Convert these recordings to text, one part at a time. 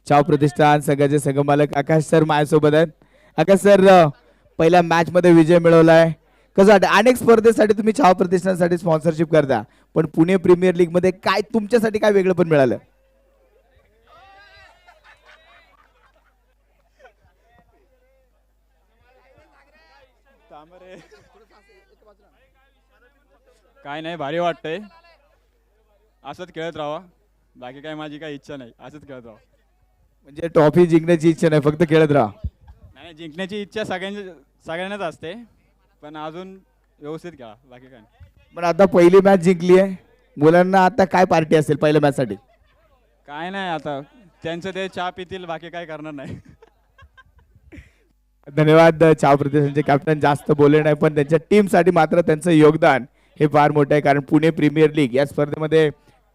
चाव प्रतिष्ठान संघाचे संघमालक आकाश सर माझ्यासोबत आहेत. आकाश सर, पहिल्या मॅच मध्ये विजय मिळवलाय. कसं वाटतं? अनेक स्पर्धेसाठी तुम्ही चाव प्रतिष्ठानासाठी स्पॉन्सरशिप करता, पण पुणे प्रीमियर लीग मध्ये काय तुमच्यासाठी काय वेगळं पण मिळालं? काय नाही, भारी वाटतंय. असंच खेळत राहा. बाकी काय माझी काही इच्छा नाही, असंच खेळत राहा. म्हणजे ट्रॉफी जिंकण्याची इच्छा नाही, फक्त खेळत राहा. नाही, जिंकण्याची इच्छा सगळ्यांनाच असते, पण अजून व्यवस्थित खेळा, बाकी काय नाही. पण आता पहिली मॅच जिंकली आहे, मुलांना आता काय पार्टी असेल पहिल्या मॅच साठी? काय नाही, आता त्यांचं ते चहा पितील, बाकी काय करणार नाही. धन्यवाद. चाव प्रतिष्ठानचे कॅप्टन जास्त बोलले नाही, पण त्यांच्या टीम साठी मात्र त्यांचं योगदान हे फार मोठं आहे. कारण पुणे प्रीमियर लीग या स्पर्धेमध्ये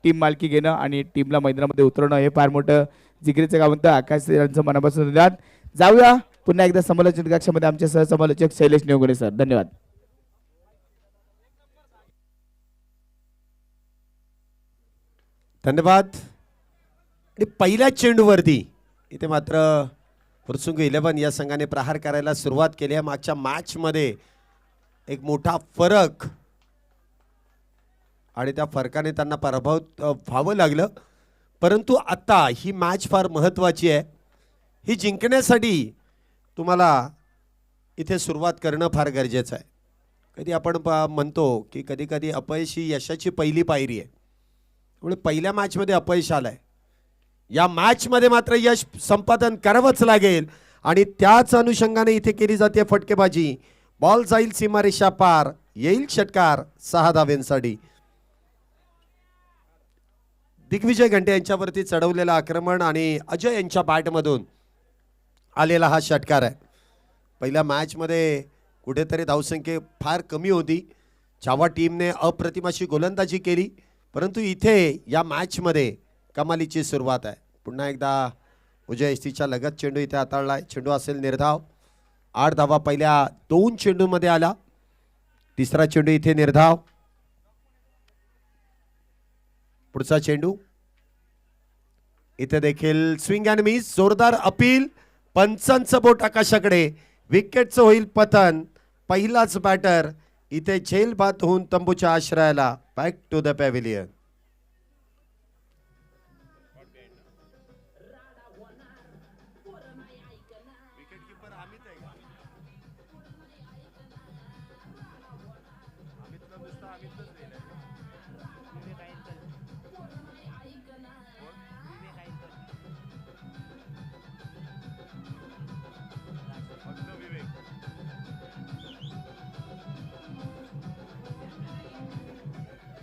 टीम मालकी घेणं आणि टीमला मैदानामध्ये उतरवणं हे फार मोठं जिगरीचं काम होतं. आकाश यांचं मनापासून धन्यवाद. जाऊया पुन्हा एकदा समालोचन कक्षामध्ये आमचे सहसमालोचक शैलेश नेवगणे सर. धन्यवाद. धन्यवाद. आणि पहिल्या चेंडूवरती इथे मात्र फुरसुंग 11 या संघाने प्रहार करायला सुरुवात केली आहे. मागच्या मॅचमध्ये एक मोठा फरक आणि त्या फरकाने त्यांना पराभव व्हावं लागलं, परंतु आता ही मॅच फार महत्त्वाची आहे. ही जिंकण्यासाठी तुम्हाला इथे सुरुवात करणं फार गरजेचं आहे. कधी आपण म्हणतो की कधी कधी अपयश ही यशाची पहिली पायरी आहे. त्यामुळे पहिल्या मॅचमध्ये अपयश आलंय, या मॅचमध्ये मात्र यश संपादन करावंच लागेल आणि त्याच अनुषंगाने इथे केली जाते फटकेबाजी. बॉल जाईल सीमारेषा पार, येईल षटकार 6 धावांसाठी. दिग्विजय घंटे यांच्यावरती चढवलेलं आक्रमण आणि अजय यांच्या बॅटमधून आलेला हा षटकार आहे. पहिल्या मॅचमध्ये कुठेतरी धावसंख्या फार कमी होती, छावा टीमने अप्रतिम गोलंदाजी केली, परंतु इथे या मॅचमध्ये कमालीची सुरुवात आहे. पुन्हा एकदा उजय एसटीच्या लगत चेंडू इथे हाताळलाय. चेंडू असेल निर्धाव. 8 धावा पहिल्या 2 चेंडूमध्ये आला. तिसरा चेंडू इथे निर्धाव. पुढचा चेंडू इथे देखील स्विंग अँड मिस. जोरदार अपील. पंचांचं बोट आकाशाकडे. विकेटचं होईल पतन. पहिलाच बॅटर इथे झेलबाद होऊन तंबूच्या आश्रयाला बॅक टू द पॅव्हिलियन.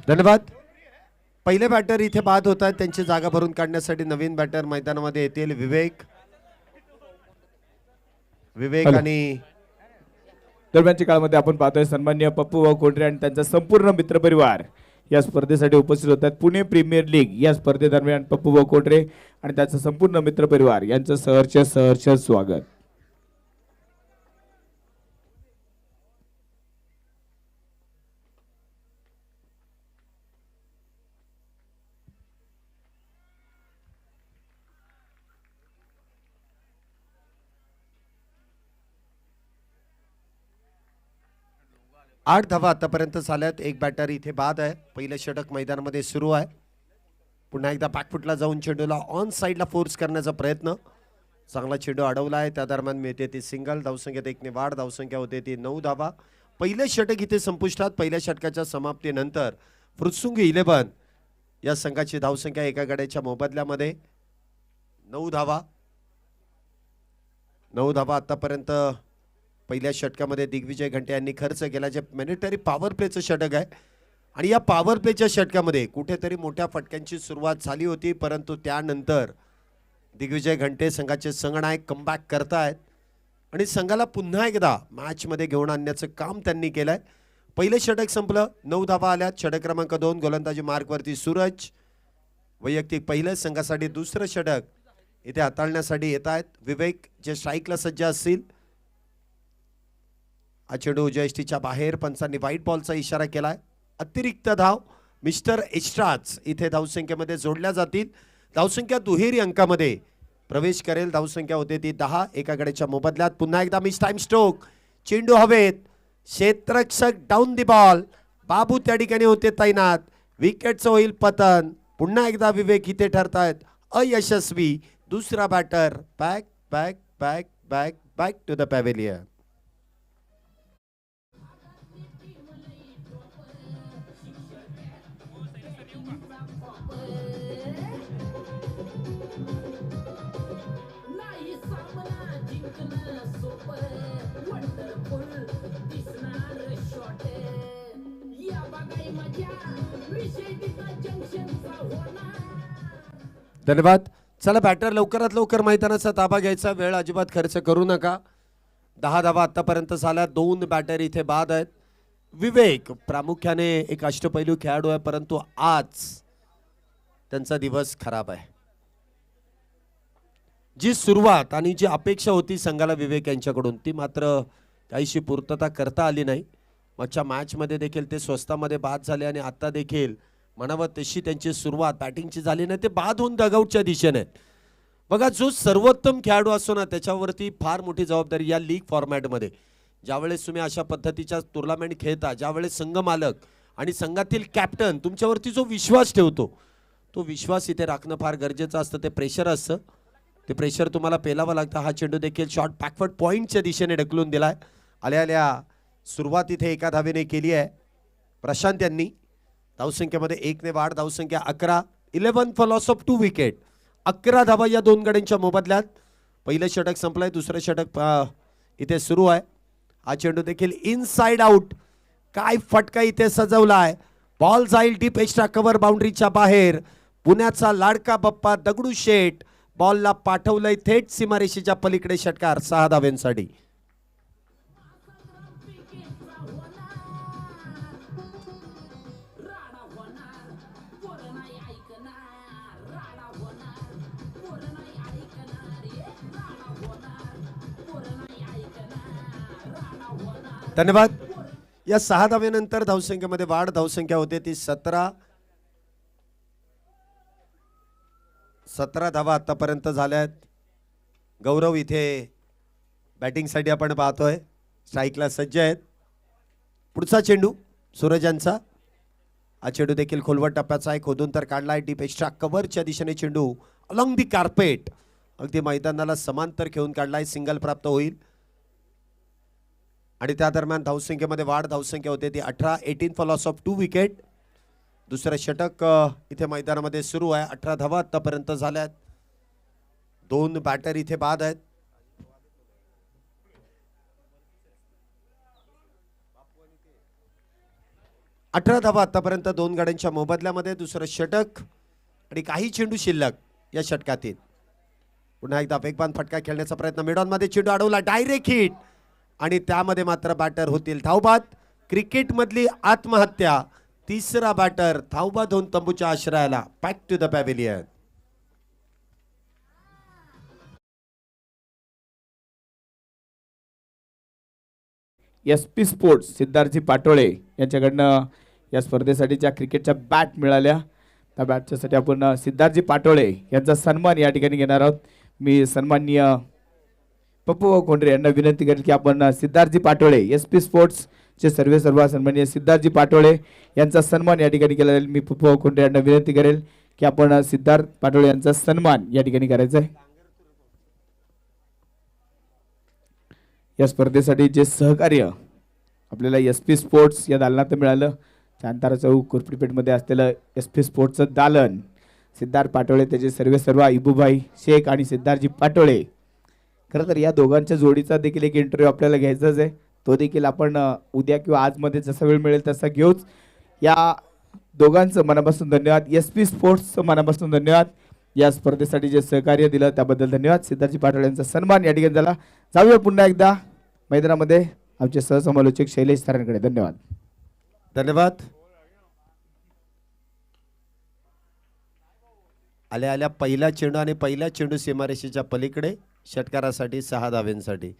धन्यवाद. पहिले बॅटर इथे बाद होत आहेत, त्यांची जागा भरून काढण्यासाठी नवीन बॅटर मैदानामध्ये येतील. विवेक आणि दरम्यानच्या काळामध्ये आपण पाहतोय सन्माननीय पप्पू भाऊ कोटरे आणि त्यांचा संपूर्ण मित्रपरिवार या स्पर्धेसाठी उपस्थित होतात. पुणे प्रीमियर लीग या स्पर्धेदरम्यान पप्पू भाऊ कोटरे आणि त्यांचा संपूर्ण मित्रपरिवार यांचं सहर्ष स्वागत. 8 धावा आतापर्यंत झाल्यात. एक बॅटर इथे बाद आहे. पहिलं षटक मैदानामध्ये सुरू आहे. पुन्हा एकदा बॅकफुटला जाऊन चेंडूला ऑन साईडला फोर्स करण्याचा प्रयत्न. चांगला चेंडू अडवला आहे. त्या दरम्यान मिळते ती सिंगल. धावसंख्येत 1 ने वाढ. धावसंख्या होते ती 9 धावा. पहिलं षटक इथे संपुष्टात. पहिल्या षटकाच्या समाप्तीनंतर फुरसुंग 11 या संघाची धावसंख्या एका गड्याच्या मोबदल्यामध्ये 9 धावा. 9 धावा आतापर्यंत पहिल्या षटकामध्ये दिग्विजय घंटे यांनी खर्च केला, जे मॅन्डेटरी पॉवर प्लेचं षटक आहे. आणि या पॉवर प्लेच्या षटकामध्ये कुठेतरी मोठ्या फटक्यांची सुरुवात झाली होती, परंतु त्यानंतर दिग्विजय घंटे संघाचे संघनायक कमबॅक करतायत आणि संघाला पुन्हा एकदा मॅचमध्ये घेऊन आणण्याचं काम त्यांनी केलंय. पहिलं षटक संपलं. 9 धावा आल्या. षटक क्रमांक 2 गोलंदाजी मार्कवरती सूरज. वैयक्तिक पहिलं. संघासाठी दुसरं षटक इथे हाताळण्यासाठी येत आहेत विवेक, जे स्ट्राईकला सज्ज असतील. हा चेंडू उजव्या यष्टीच्या बाहेर. पंचांनी व्हाईट बॉलचा इशारा केलाय. अतिरिक्त धाव मिस्टर एक्स्ट्राच इथे धावसंख्येमध्ये जोडल्या जातील. धावसंख्या दुहेरी अंकामध्ये प्रवेश करेल. धावसंख्या होते ती 10 एका गड्याच्या मोबदल्यात. पुन्हा एकदा मिस टाइम स्ट्रोक. चेंडू हवेत. क्षेत्ररक्षक डाऊन दी बॉल. बाबू त्या ठिकाणी होते तैनात. विकेटचं होईल पतन. पुन्हा एकदा विवेक इथे ठरतायत अयशस्वी. दुसरा batter back back back back back to the pavilion. धन्यवाद. चला बॅटर लवकरात लवकर मैदानाचा ताबा घ्यायचा. वेळ अजिबात खर्च करू नका. 10 धावा आतापर्यंत झाल्या. 2 बॅटर इथे बाद आहेत. विवेक प्रामुख्याने एक अष्टपैलू खेळाडू आहे, परंतु आज त्यांचा दिवस खराब आहे. जी सुरुवात आणि जी अपेक्षा होती संघाला विवेक यांच्याकडून ती मात्र काहीशी पूर्तता करता आली नाही. मागच्या मॅचमध्ये देखील ते स्वस्तामध्ये बाद झाले आणि आता देखील म्हणावं तशी त्यांची सुरुवात बॅटिंगची झाली नाही. ते बाद होऊन डगआउटच्या दिशेने आहेत. बघा, जो सर्वोत्तम खेळाडू असतो ना त्याच्यावरती फार मोठी जबाबदारी या लीग फॉर्मॅटमध्ये. ज्यावेळेस तुम्ही अशा पद्धतीच्या टुर्नामेंट खेळता, ज्यावेळेस संघ मालक आणि संघातील कॅप्टन तुमच्यावरती जो विश्वास ठेवतो तो विश्वास इथे राखणं फार गरजेचं असतं. ते प्रेशर असतं. ते प्रेशर तुम्हाला पेलावं लागतं. हा चेंडू देखील शॉर्ट बॅकवर्ड पॉईंटच्या दिशेने ढकलून दिलाय. आल्या आल्या सुरुवात इथे एका धावेने केली आहे प्रशांत यांनी. धावसंख्येमध्ये 1 ने वाढ. धावसंख्या 11. 11 फॉर लॉस ऑफ 2 विकेट. 11 धावा या 2 गड्यांच्या मोबदल्यात. पहिलं षटक संपलंय. दुसरं षटक इथे सुरू आहे. हा चेंडू देखील इनसाइड आउट. काय फटका इथे सजवलाय. बॉल जाईल डीप एक्स्ट्रा कव्हर बाउंड्रीच्या बाहेर. पुण्याचा लाडका बप्पा दगडूशेठ बॉलला पाठवलंय थेट सीमारेषेच्या पलीकडे. षटकार 6 धाव्यांसाठी. धन्यवाद. या 6 धावेनंतर धावसंख्येमध्ये वाढ. धावसंख्या होते ती 17. 17 धावा आतापर्यंत झाल्या आहेत. गौरव इथे बॅटिंगसाठी आपण पाहतोय. स्ट्राईकला सज्ज आहेत. पुढचा चेंडू सूरजांचा. हा चेंडू देखील खोलवट टप्प्याचा आहे. खोदून तर काढलाय. डीप एक्स्ट्रा कव्हरच्या दिशेने चेंडू अलॉंग दी कार्पेट अगदी मैदानाला समांतर खेळून काढलाय. सिंगल प्राप्त होईल आणि त्या दरम्यान धावसंख्येमध्ये वाढ. धावसंख्या होते ती 18. 18 फॉर लॉस ऑफ 2 विकेट. दुसरं षटक इथे मैदानामध्ये सुरू आहे. 18 धावा आतापर्यंत झाल्यात. 2 बॅटर इथे बाद आहेत. अठरा धावा आतापर्यंत 2 गाड्यांच्या मोबदल्यामध्ये. दुसरं षटक आणि काही चेंडू शिल्लक या षटकातील. पुन्हा एकदा वेगवान फटका खेळण्याचा प्रयत्न. मिडॉन मध्ये चेंडू अडवला. डायरेक्ट हिट आणि त्यामध्ये मात्र बॅटर होतील धावबाद. क्रिकेट मधली आत्महत्या. तिसरा बॅटर धावबाद होऊन तंबूच्या आश्रयाला. Back to the pavilion. SP sports Siddharthji Patole यांच्याकडनं या स्पर्धेसाठीच्या क्रिकेटच्या बॅट मिळाल्या. त्या बॅटच्यासाठी आपण सिद्धार्थजी पाटोळे यांचा सन्मान या ठिकाणी घेणार आहोत. मी सन्माननीय पप्पू कोंडरे यांना विनंती करेल की आपण सिद्धार्थजी पाटोळे SP स्पोर्ट्स चे सर्व सन्माननीय सिद्धार्थजी पाटोळे यांचा सन्मान या ठिकाणी केला जाईल. मी पप्पू कोंडरे यांना विनंती करेल की आपण सिद्धार्थ पाटोळे यांचा सन्मान या ठिकाणी करायचा आहे. या स्पर्धेसाठी जे सहकार्य आपल्याला SP स्पोर्ट्स या दालनात मिळालं. शांतारा चौक कुरपीपेठमध्ये असलेलं SP स्पोर्ट्सचं दालन. सिद्धार्थ पाटोळे त्याचे सर्व इबूभाई शेख आणि सिद्धार्थजी पाटोळे. खरं तर या दोघांच्या जोडीचा देखील एक इंटरव्ह्यू आपल्याला घ्यायचाच आहे. तो देखील आपण उद्या किंवा आजमध्ये जसा वेळ मिळेल तसा घेऊच. या दोघांचं मनापासून धन्यवाद. SP स्पोर्ट्सचं मनापासून धन्यवाद. या स्पर्धेसाठी जे सहकार्य दिलं त्याबद्दल धन्यवाद. सिद्धार्थजी पाटोळे यांचा सन्मान या ठिकाणी झाला. जाऊया पुन्हा एकदा मैदानामध्ये आमचे सहसमालोचक शैलेश सरांकडे. धन्यवाद. धन्यवाद. आल्या आल्या पहिला चेंडू आणि पहिला चेंडू सीमारेषेच्या पलीकडे. षटकारासाठी 6 धाव्यांसाठी.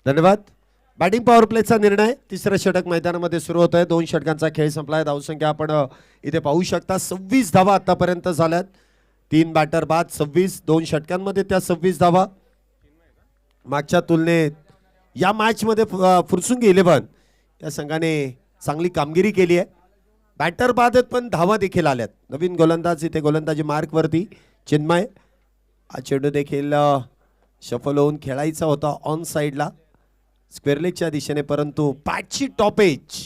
धन्यवाद. बॅटिंग पॉवर प्लेचा निर्णय. तिसरं षटक मैदानामध्ये सुरू होत आहे. 2 षटकांचा खेळ संपलाय. धावसंख्या आपण इथे पाहू शकता. 26 धावा आतापर्यंत झाल्यात. 3 बॅटर बाद 26. 2 षटकांमध्ये त्या 26 धावा. मागच्या तुलनेत या मॅच मध्ये फुरसुंगी 11 या संघाने चांगली कामगिरी केली आहे. बॅटर बाद आहेत पण धावा देखील आल्यात. नवीन गोलंदाज इथे गोलंदाजी मार्क वरती चिन्मय. हा चेंडू देखील शफल होऊन खेळायचा होता ऑन साइडला स्क्वेअर लेगच्या दिशेने, परंतु पॅटची टॉप एज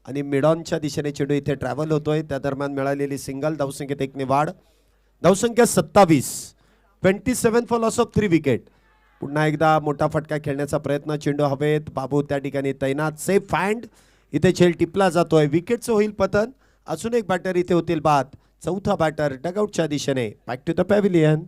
आणि मिडॉनच्या दिशेने चेंडू इथे ट्रॅव्हल होतोय. त्या दरम्यान मिळालेली सिंगल. धावसंख्येत 1 ने वाढ. धावसंख्या 27. 27 फॉर लॉस ऑफ 3 विकेट. पुन्हा एकदा मोठा फटका खेळण्याचा प्रयत्न. चेंडू हवेत. बाबू त्या ठिकाणी तैनात. Safe hand. इथे झेल टिपला जातोय. विकेटचं होईल पतन. अजून एक बॅटर इथे होतील बाद. चौथा बॅटर डगआउटच्या दिशेने. Back to the pavilion.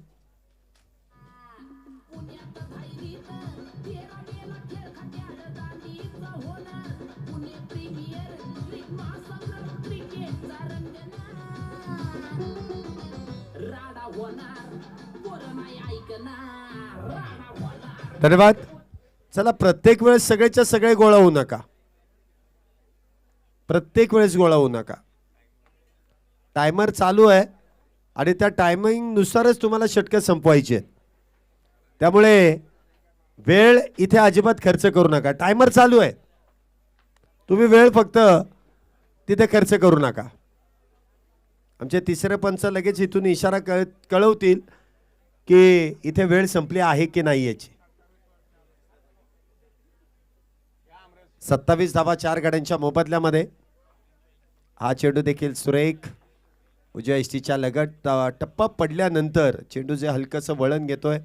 धन्यवाद. चला, प्रत्येक वेळेस सगळेच्या सगळे गोळा होऊ नका. प्रत्येक वेळेस गोळा होऊ नका. टायमर चालू आहे आणि त्या टायमिंग नुसारच तुम्हाला षटकं संपवायची आहेत. त्यामुळे वेळ इथे अजिबात खर्च करू नका. टायमर चालू आहे. तुम्ही वेळ फक्त तिथे खर्च करू नका. आमचे तिसरे पंच लगेच इथून इशारा कळवतील की इथे वेळ संपली आहे की नाही याची. 27 धावा 4 गड्यांच्या मोबदल्यामध्ये. हा चेंडू देखील सुरेख उजव्या इष्टीच्या लगट टप्पा पडल्यानंतर चेंडू जे हलकंसं वळण घेतोय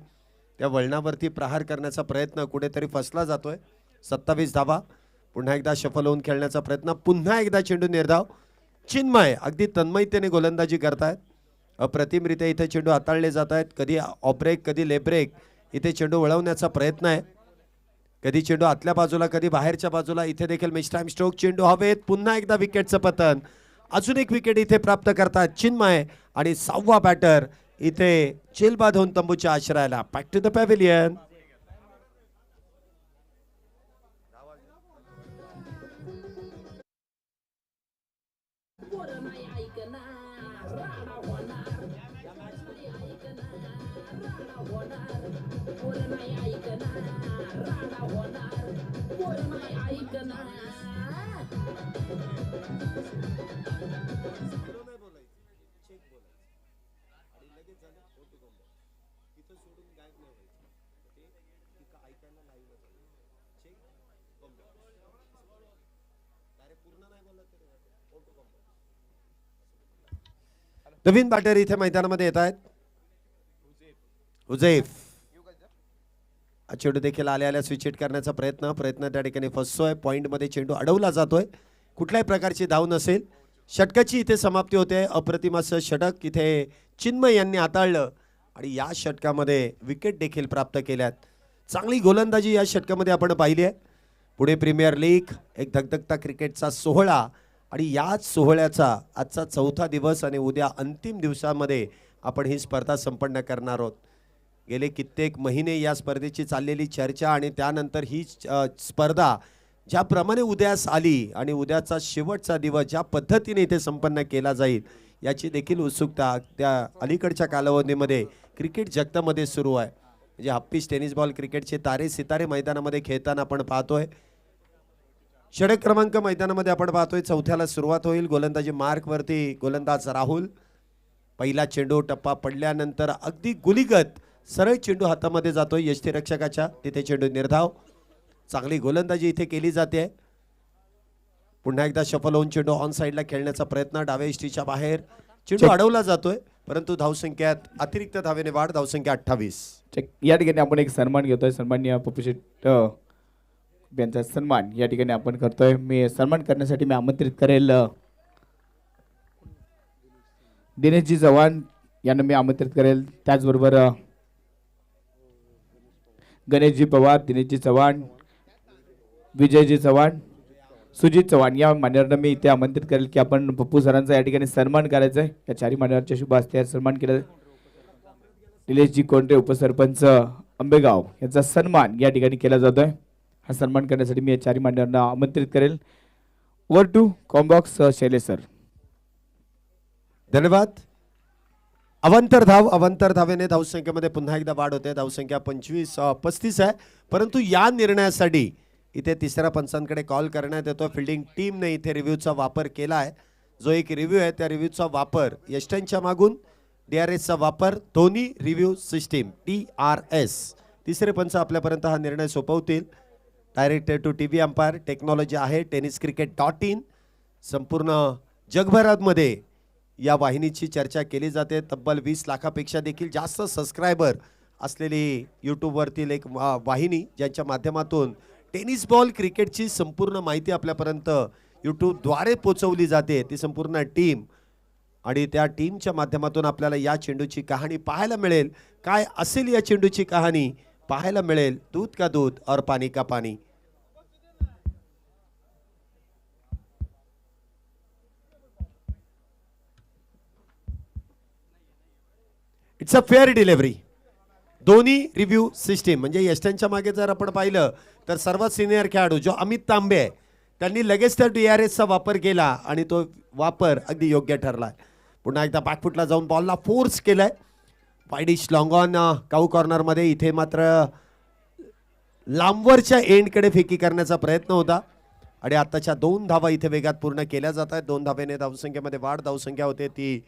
त्या वळणावरती प्रहार करण्याचा प्रयत्न कुठेतरी फसला जातोय. 27 धावा. पुन्हा एकदा शफल होऊन खेळण्याचा प्रयत्न. पुन्हा एकदा चेंडू निर्धाव. चिन्मय अगदी तन्मयतेने गोलंदाजी करतायत. अप्रतिमरित्या इथे चेंडू हाताळले जात आहेत. कधी ऑफ ब्रेक कधी ले ब्रेक इथे चेंडू वळवण्याचा प्रयत्न आहे. कधी चेंडू आतल्या बाजूला कधी बाहेरच्या बाजूला. इथे देखील मिस टाइम स्ट्रोक. चेंडू हवेत. पुन्हा एकदा विकेटचं पतन. अजून एक विकेट इथे प्राप्त करतात चिन्मय आणि 6वा बॅटर इथे चेलबाद होऊन तंबूच्या आश्रयाला. Back to the pavilion. नवीन बॅटर इथे मैदानामध्ये येत आहेत. हुजैफ. चेंडू देखील आल्या स्विच हिट करण्याचा प्रयत्न त्या ठिकाणी फसतोय. पॉइंट मध्ये चेंडू अडवला जातोय. कुठल्याही प्रकारची धाव नसेल. षटकाची इथे समाप्ती होते. अप्रतिम असं षटक इथे चिन्मय यांनी हाताळलं आणि या षटकामध्ये विकेट देखील प्राप्त केल्यात. चांगली गोलंदाजी या षटकामध्ये आपण पाहिली आहे. पुणे प्रीमियर लीग एक धगधगता क्रिकेटचा सोहळा आणि याच सोहळ्याचा आजचा 4था दिवस आणि उद्या अंतिम दिवसामध्ये आपण ही स्पर्धा संपन्न करणार आहोत. गेले कित्येक महिने या स्पर्धेची चाललेली चर्चा आणि त्यानंतर ही स्पर्धा ज्याप्रमाणे उद्यास आली आणि उद्याचा शेवटचा दिवस ज्या पद्धतीने इथे संपन्न केला जाईल याची देखील उत्सुकता त्या अलीकडच्या कालावधीमध्ये क्रिकेट जगतामध्ये सुरू आहे. म्हणजे हप्पीस टेनिस बॉल क्रिकेटचे तारे सितारे मैदानामध्ये खेळताना आपण पाहतोय. षटक क्रमांक मैदानामध्ये आपण पाहतोय. 4थ्याला सुरुवात होईल. गोलंदाजी मार्क वरती गोलंदाज राहुल. पहिला चेंडू टप्पा पडल्यानंतर अगदी गुलीगत सरळ चेंडू हातामध्ये जातोय यष्टीरक्षकाच्या. तिथे चेंडू निर्धाव. चांगली गोलंदाजी इथे केली जाते. पुन्हा एकदा शफल होऊन चेंडू ऑन साईडला खेळण्याचा प्रयत्न, डाव्या इष्टीच्या बाहेर चेंडू अडवला जातोय, परंतु धावसंख्येत अतिरिक्त धावेने वाढ, धावसंख्या 28. या ठिकाणी आपण एक सन्मान घेतोय, सन्माननीय पप्पू शेट यांचा सन्मान या ठिकाणी आपण करतोय. मी सन्मान करण्यासाठी मी आमंत्रित करेल दिनेशजी चव्हाण यांना मी आमंत्रित करेल. त्याचबरोबर गणेशजी पवार, दिनेशजी चव्हाण, विजयजी चव्हाण, सुजित चव्हाण या मान्यवरांना मी इथे आमंत्रित करेल की आपण पप्पू सरांचा या ठिकाणी सन्मान करायचा आहे. या चारही मान्यवरांच्या शुभ हस्ते सन्मान केला. निलेशजी कोंडरे उपसरपंच आंबेगाव यांचा सन्मान या ठिकाणी केला जातोय. हा सन्मान करण्यासाठी मी या चारही मान्यवरांना आमंत्रित करेल. Over to combox Shailesh sir. धन्यवाद. अवंतर धावेने धावसंख्येमध्ये पुन्हा एकदा वाढ होते. धावसंख्या 35 आहे, परंतु या निर्णयासाठी इथे तिसऱ्या पंचांकडे कॉल करण्यात येतो. फिल्डिंग टीमने इथे रिव्ह्यूचा वापर केला आहे. जो एक रिव्ह्यू आहे त्या रिव्ह्यूचा वापर यष्टनच्या मागून DRSचा वापर, दोन्ही रिव्ह्यू सिस्टीम DRS. तिसरे पंच आपल्यापर्यंत हा निर्णय सोपवतील. Directed to TV umpire technology आहे tenniscricket.in. संपूर्ण जगभरामध्ये या वाहिनीची चर्चा केली जाते. तब्बल 20 लाखापेक्षा देखील जास्त सबस्क्रायबर असलेली यूट्यूबवरतील एक वाहिनी, ज्यांच्या माध्यमातून टेनिस बॉल क्रिकेटची संपूर्ण माहिती आपल्यापर्यंत यूट्यूबद्वारे पोचवली जाते. ती संपूर्ण टीम आणि त्या टीमच्या माध्यमातून आपल्याला या चेंडूची कहाणी पाहायला मिळेल. काय असेल या चेंडूची कहाणी पाहायला मिळेल. दूध का दूध और पानी का पानी. It's a fair delivery. दोन्ही रिव्ह्यू सिस्टीम म्हणजे यष्टनच्या मागे जर आपण पाहिलं तर सर्वात सिनियर खेळाडू जो अमित तांबे आहे, त्यांनी लगेच त्या DRSचा वापर केला आणि तो वापर अगदी योग्य ठरला. पुन्हा एकदा बॅकफुटला जाऊन बॉलला फोर्स केलाय. वाईडिश लॉंग ऑन काऊ कॉर्नरमध्ये. इथे मात्र लांबवरच्या एंडकडे फेकी करण्याचा प्रयत्न होता आणि आताच्या 2 धावा इथे वेगात पूर्ण केल्या जात आहेत. 2 धावेने धावसंख्येमध्ये वाढ. धावसंख्या होते ती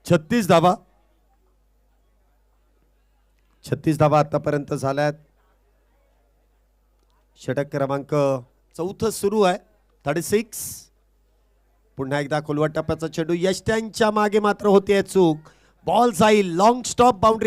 36 धावा. 36 धावा आतापर्यंत झाल्यात. षटक क्रमांक 4 सुरू आहे. 36. पुन्हा एकदा खोलवट टप्प्याचा चेंडू यष्टनच्या मागे मात्र होते चूक. बॉल जाईल लॉंग स्टॉप बाउंड्री.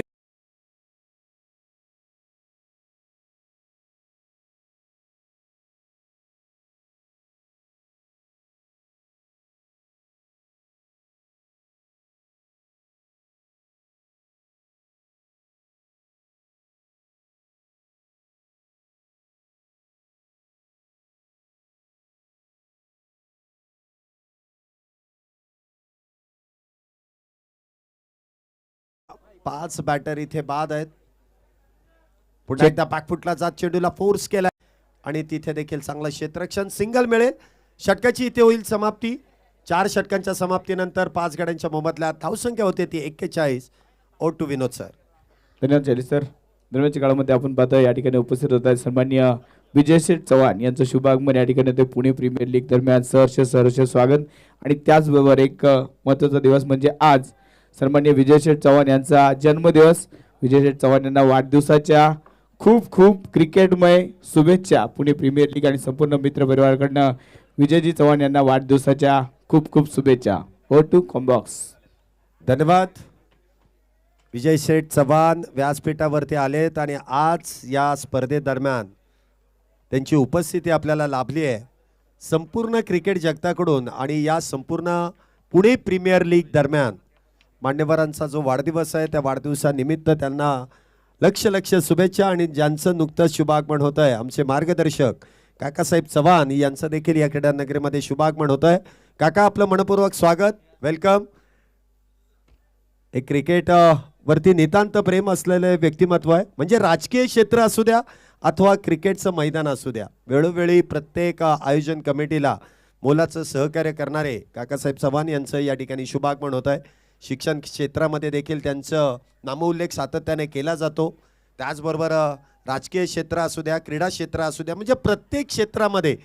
पाच बॅटर इथे बाद आहेत. पुन्हा एकदा बॅकफुटला जात चेंडूला फोर्स केला आणि तिथे देखील चांगलं क्षेत्ररक्षण. सिंगल मिळेल. षटकाची इथे होईल समाप्ती. 4 षटकांच्या समाप्तीनंतर 5 गड्यांच्या मोबदल्यात धावसंख्या होते ती 41. Over to Vinod sir. धन्यवाद शैलेश सर. दरम्यानच्या काळामध्ये आपण पाहतो या ठिकाणी उपस्थित होत आहेत सन्माननीय विजय शेठ चव्हाण यांचं शुभागमन. या ठिकाणी ते पुणे प्रीमियर लीग दरम्यान सहर्ष स्वागत. आणि त्याचबरोबर एक महत्त्वाचा दिवस म्हणजे आज सन्माननीय विजय शेठ चव्हाण यांचा जन्मदिवस. विजय शेठ चव्हाण यांना वाढदिवसाच्या खूप खूप क्रिकेटमय शुभेच्छा पुणे प्रीमियर लीग आणि संपूर्ण मित्र परिवाराकडनं. विजयजी चव्हाण यांना वाढदिवसाच्या खूप खूप शुभेच्छा. Over to combox. धन्यवाद. विजय शेठ चव्हाण व्यासपीठावरती आलेत आणि आज या स्पर्धेदरम्यान त्यांची उपस्थिती आपल्याला लाभली आहे संपूर्ण क्रिकेट जगताकडून. आणि या संपूर्ण पुणे प्रीमियर लीग दरम्यान मान्यवरांचा जो वाढदिवस आहे त्या वाढदिवसानिमित्त त्यांना लक्ष शुभेच्छा. आणि ज्यांचं नुकतंच शुभागमन होत आहे आमचे मार्गदर्शक काकासाहेब चव्हाण यांचं देखील या क्रीडा नगरीमध्ये शुभागमन होत आहे. काका आपलं मनपूर्वक स्वागत. वेलकम. एक क्रिकेट वरती नितांत प्रेम असलेले व्यक्तिमत्व आहे. म्हणजे राजकीय क्षेत्र असू द्या अथवा क्रिकेटचं मैदान असू द्या, वेळोवेळी प्रत्येक आयोजन कमिटीला मोलाचं सहकार्य करणारे काकासाहेब चव्हाण यांचं या ठिकाणी शुभागमन होत आहे. शिक्षण क्षेत्रामध्ये देखील त्यांचं नामोल्लेख सातत्याने केला जातो. त्याचबरोबर राजकीय क्षेत्र असू द्या, क्रीडा क्षेत्र असू द्या, म्हणजे प्रत्येक क्षेत्रामध्ये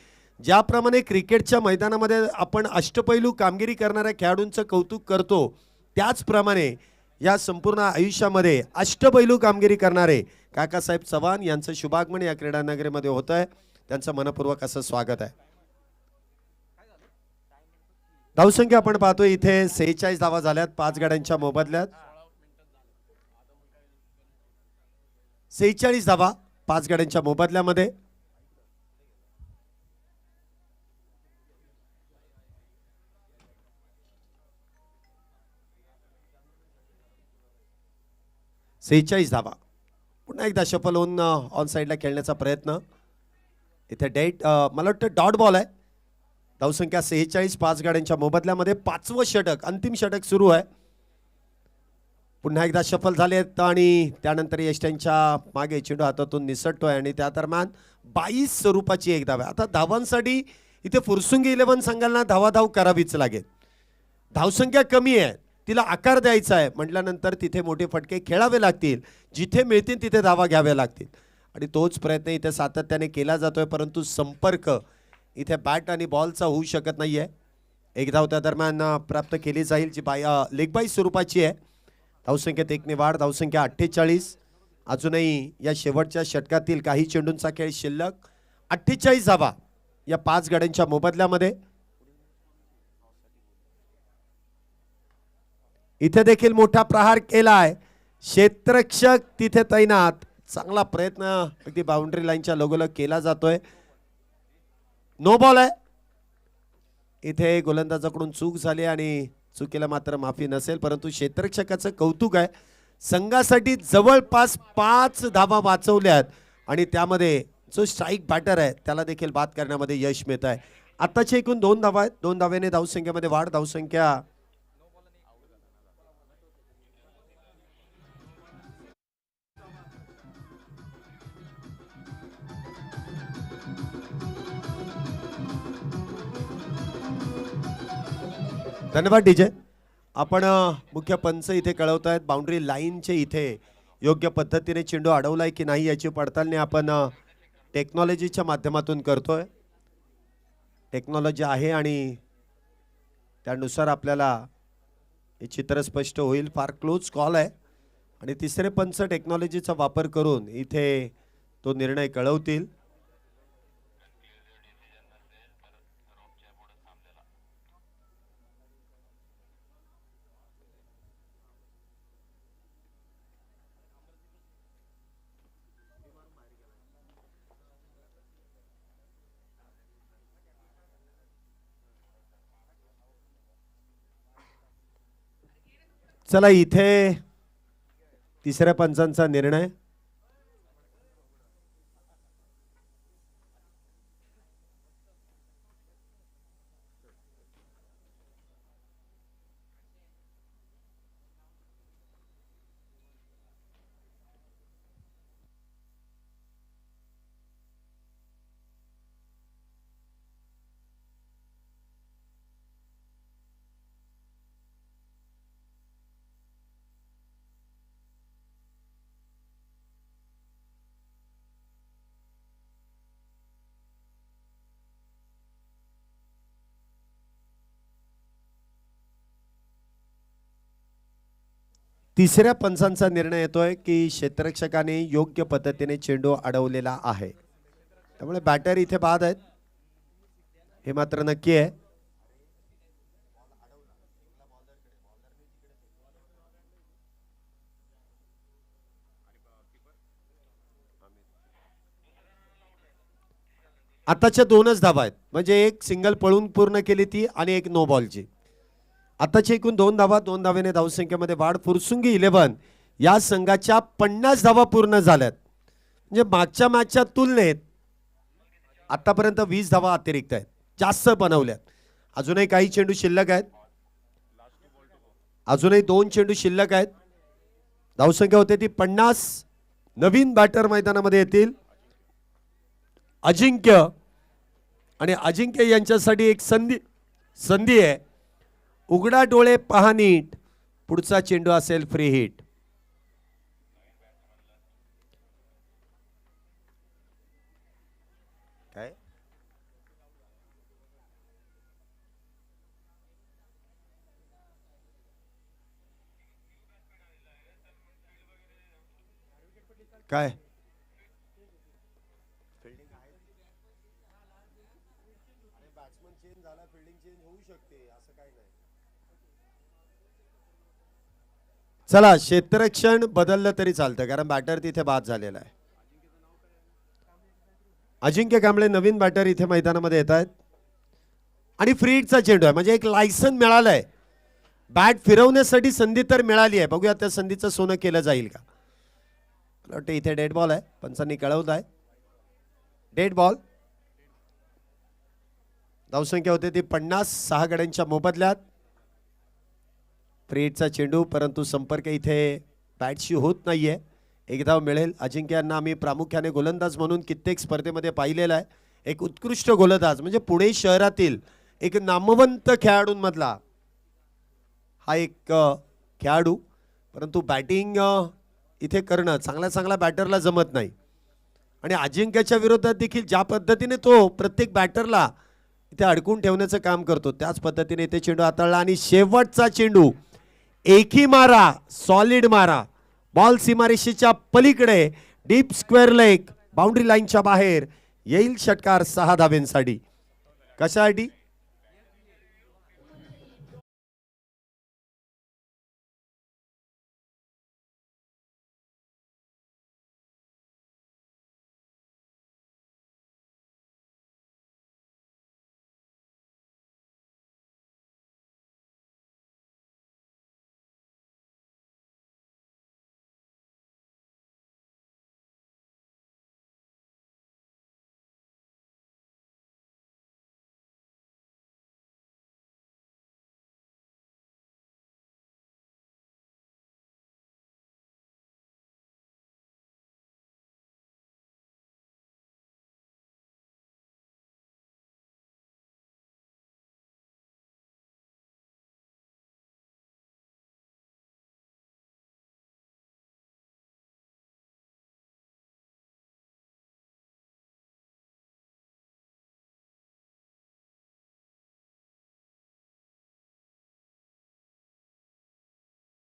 ज्याप्रमाणे क्रिकेटच्या मैदानामध्ये आपण अष्टपैलू कामगिरी करणाऱ्या खेळाडूंचं कौतुक करतो, त्याचप्रमाणे या संपूर्ण आयुष्यामध्ये अष्टपैलू कामगिरी करणारे काकासाहेब चव्हाण यांचं शुभागमन या क्रीडा नगरीमध्ये होत आहे. त्यांचं मनपूर्वक असं स्वागत आहे. धावसंख्या आपण पाहतोय इथे 46 धावा झाल्यात 5 गाड्यांच्या मोबदल्यात. 46 धावा 5 गाड्यांच्या मोबदल्यामध्ये. सेहेचाळीस धावा. पुन्हा एकदा शफल होऊन ऑन साईडला खेळण्याचा प्रयत्न. इथे मला वाटतं डॉट बॉल आहे. धावसंख्या 46 5 गाड्यांच्या मोबदल्यामध्ये 5वं षटक अंतिम षटक सुरू आहे. पुन्हा एकदा शफल झालेत आणि त्यानंतर यष्ट्यांच्या मागे चेंडू हातातून निसटतोय आणि त्या दरम्यान 22 स्वरूपाची एक धाव आहे. आता धावांसाठी इथे फुरसुंगी 11 संघांना धावाधाव करावीच लागेल. धावसंख्या कमी आहे, तिला आकार द्यायचा आहे म्हटल्यानंतर तिथे मोठे फटके खेळावे लागतील. जिथे मिळतील तिथे धावा घ्याव्या लागतील आणि तोच प्रयत्न इथे सातत्याने केला जातोय. परंतु संपर्क इथे बॅट आणि बॉलचा होऊ शकत नाहीये. एक धाव त्या दरम्यान प्राप्त केली जाईल जी लेग बाय स्वरूपाची आहे. धावसंख्येत 1 ने वाढ. धावसंख्या 48. अजूनही या शेवटच्या षटकातील काही चेंडूंचा खेळ शिल्लक. 48 धावा या 5 गाड्यांच्या मोबदल्यामध्ये. इथे देखील मोठा प्रहार केलाय. क्षेत्ररक्षक तिथे तैनात. चांगला प्रयत्न अगदी बाउंड्री लाईनच्या लगोलग केला जातोय. नो बॉल आहे. इथे गोलंदाजाकडून चूक झाली आणि चुकीला मात्र माफी नसेल. परंतु क्षेत्ररक्षकाचं कौतुक आहे. संघासाठी जवळपास 5 धावा वाचवल्यात आणि त्यामध्ये जो स्ट्राईक बॅटर आहे त्याला देखील बाद करण्यामध्ये यश मिळत आहे. आताचे एकूण 2 धावा आहेत. 2 धावेने धावसंख्येमध्ये वाढ. धावसंख्या धन्यवाद डीजे. आपण मुख्य पंच इथे कळवत आहेत. बाउंड्री लाईनचे इथे योग्य पद्धतीने चेंडू अडवलाय की नाही याची पडताळणी आपण टेक्नॉलॉजीच्या माध्यमातून करतोय. टेक्नॉलॉजी आहे आणि त्यानुसार आपल्याला हे चित्र स्पष्ट होईल. फार क्लोज कॉल आहे आणि तिसरे पंच टेक्नॉलॉजीचा वापर करून इथे तो निर्णय कळवतील. चला इथे तिसऱ्या पंचांचा निर्णय. तिसऱ्या पंचांचा निर्णय येतोय की क्षेत्ररक्षकाने योग्य पद्धतीने चेंडू अडवलेला आहे. त्यामुळे बॅटर इथे बाद आहेत हे मात्र नक्की आहे. आताच्या 2च धावा आहेत म्हणजे एक सिंगल पळून पूर्ण केली ती आणि एक नो बॉलची. आताचे एकूण 2 धावा. 2 धावेने धावसंख्येमध्ये वाढ. फुरसुंगी 11 या संघाच्या 50 धावा पूर्ण झाल्यात. म्हणजे मागच्या मॅचच्या तुलनेत आतापर्यंत 20 धावा अतिरिक्त आहेत, जास्त बनवल्यात. अजूनही काही चेंडू शिल्लक आहेत. अजूनही 2 चेंडू शिल्लक आहेत. धावसंख्या होते ती 50. नवीन बॅटर मैदानामध्ये येतील अजिंक्य आणि अजिंक्य यांच्यासाठी एक संधी आहे. उघडा डोळे पहा नीट. पुढचा चेंडू असेल फ्री हिट. काय काय चला क्षेत्ररक्षण बदललं तरी चालतं कारण बॅटर तिथे बाद झालेला आहे. अजिंक्य कांबळे नवीन बॅटर इथे मैदानामध्ये येत आहेत आणि फ्री हिटचा चेंडू आहे म्हणजे एक लायसन मिळालंय. बॅट फिरवण्यासाठी संधी तर मिळाली आहे. बघूया त्या संधीचं सोनं केलं जाईल का. मला वाटतं इथे डेड बॉल आहे. पंचांनी कळवलं आहे डेड बॉल. धावसंख्या होते ती 50. 6 गड्यांच्या मोबदल्यात फ्री हिटचा चेंडू परंतु संपर्क इथे बॅटशी होत नाहीये. एक धाव मिळेल. अजिंक्यांना आम्ही प्रामुख्याने गोलंदाज म्हणून कित्येक स्पर्धेमध्ये पाहिलेला आहे. एक उत्कृष्ट गोलंदाज म्हणजे पुणे शहरातील एक नामवंत खेळाडूंमधला हा एक खेळाडू. परंतु बॅटिंग इथे करणं चांगल्या बॅटरला जमत नाही आणि अजिंक्यच्या विरोधात देखील ज्या पद्धतीने तो प्रत्येक बॅटरला इथे अडकून ठेवण्याचं काम करतो त्याच पद्धतीने इथे चेंडू हाताळला आणि शेवटचा चेंडू एकही मारा सॉलिड मारा. बॉल सीमारेषेच्या पलीकडे डीप स्क्वेअर लेग बाउंड्री लाईनच्या बाहेर येईल. षटकार 6 धावेंसाठी. कशासाठी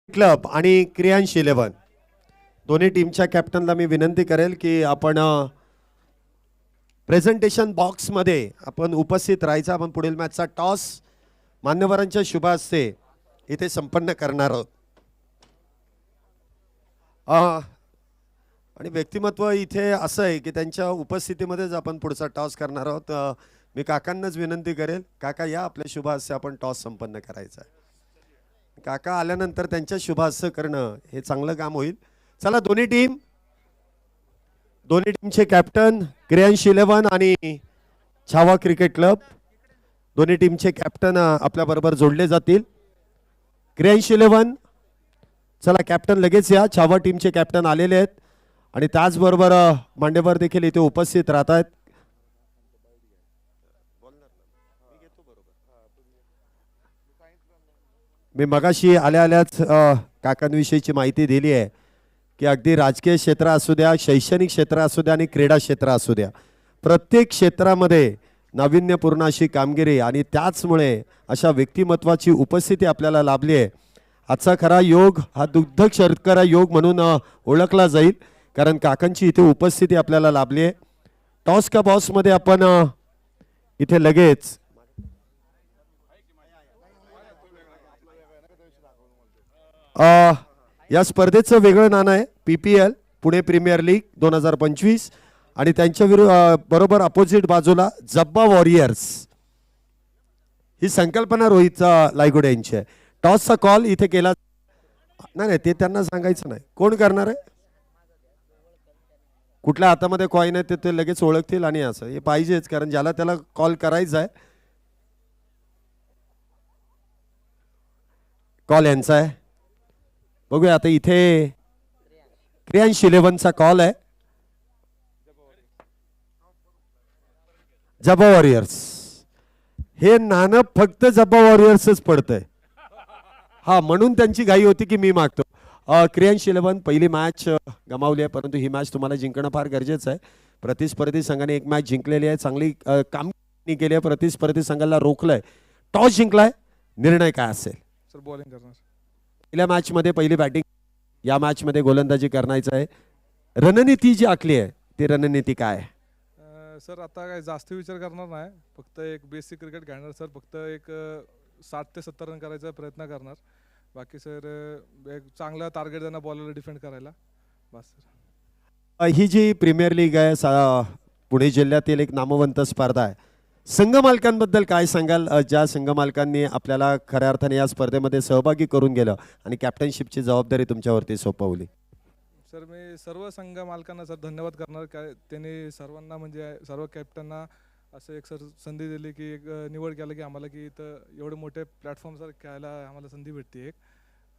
क्लब आणि क्रियांश 11 दोन्ही टीमच्या कॅप्टनला मी विनंती करेल की आपण प्रेझेंटेशन बॉक्समध्ये आपण उपस्थित राहायचं. आपण पुढील मॅचचा टॉस मान्यवरांच्या शुभ हस्ते इथे संपन्न करणार आहोत. आणि व्यक्तिमत्व इथे असं आहे की त्यांच्या उपस्थितीमध्येच आपण पुढचा टॉस करणार आहोत. मी काकांनाच विनंती करेल काका या आपल्या शुभ हस्ते आपण टॉस संपन्न करायचा आहे. काका आल्यानंतर त्यांच्या शुभ हस्ते करणं हे चांगलं काम होईल. चला दोन्ही टीमचे कॅप्टन क्रियांश 11 आणि छावा क्रिकेट क्लब दोन्ही टीमचे कॅप्टन आपल्या बरोबर जोडले जातील. क्रियांश 11 चला कॅप्टन लगेच या. छावा टीमचे कॅप्टन आलेले आहेत आणि त्याचबरोबर मांडेवर देखील इथे उपस्थित राहत आहेत. मी मगाशी आल्याच काकांविषयीची माहिती दिली आहे की अगदी राजकीय क्षेत्र असू द्या शैक्षणिक क्षेत्र असू द्या आणि क्रीडा क्षेत्र असू द्या प्रत्येक क्षेत्रामध्ये नाविन्यपूर्ण अशी कामगिरी आणि त्याचमुळे अशा व्यक्तिमत्वाची उपस्थिती आपल्याला लाभली आहे. आजचा खरा योग हा दुग्ध शर्करा योग म्हणून ओळखला जाईल कारण काकांची इथे उपस्थिती आपल्याला लाभली आहे. टॉस का बॉसमध्ये आपण इथे लगेच या स्पर्धेचं वेगळं नाणं आहे PPL पुणे प्रीमियर लीग 2025 आणि त्यांच्या बरोबर अपोजिट बाजूला जब्बा वॉरियर्स ही संकल्पना रोहित लायगुडे यांची आहे. टॉसचा कॉल इथे केला नाही ते त्यांना सांगायचं नाही. कोण करणार आहे कुठल्या हातामध्ये कॉईन आहे ते लगेच ओळखतील आणि असं हे पाहिजेच कारण ज्याला त्याला कॉल करायचा आहे कॉल यांचा आहे. बघूया आता इथे क्रियांश 11चा कॉल आहे. जब्बा वॉरियर्स हे नाणं फक्त जब्बा वॉरियर्सच पडतंय. हा म्हणून त्यांची घाई होती की मी मागतो. क्रियांश 11 पहिली मॅच गमावली आहे परंतु ही मॅच तुम्हाला जिंकणं फार गरजेचं आहे. प्रतिस्पर्धी संघाने एक मॅच जिंकलेली आहे चांगली कामगिरी केली आहे. प्रतिस्पर्धी संघाला रोखलंय टॉस जिंकलाय. निर्णय काय असेल सर? बॉलिंग करणार. पहिल्या मॅच मध्ये पहिली बॅटिंग या मॅच मध्ये गोलंदाजी करायचं आहे. रणनीती जी आखली आहे ती रणनीती काय आहे? सर आता काय जास्त विचार करणार नाही, फक्त एक बेसिक क्रिकेट खेळणार सर. फक्त एक 60 ते 70 रन करायचा प्रयत्न करणार. बाकी सर एक चांगला टार्गेट देणार बॉलरला डिफेंड करायला, बस सर. ही जी प्रीमियर लीग आहे पुणे जिल्ह्यातील एक नामवंत स्पर्धा आहे. संघ मालकांबद्दल काय सांगाल, ज्या संघ मालकांनी आपल्याला खऱ्या अर्थाने या स्पर्धेमध्ये सहभागी करून गेलं आणि कॅप्टनशिपची जबाबदारी तुमच्यावरती सोपवली? सर मी सर्व संघ मालकांना सर धन्यवाद करणार, काय त्यांनी सर्वांना म्हणजे सर्व कॅप्टनना असं एक सर संधी दिली की एक निवड केलं की आम्हाला की इथं एवढे मोठे प्लॅटफॉर्म सर खेळायला आम्हाला संधी भेटते एक,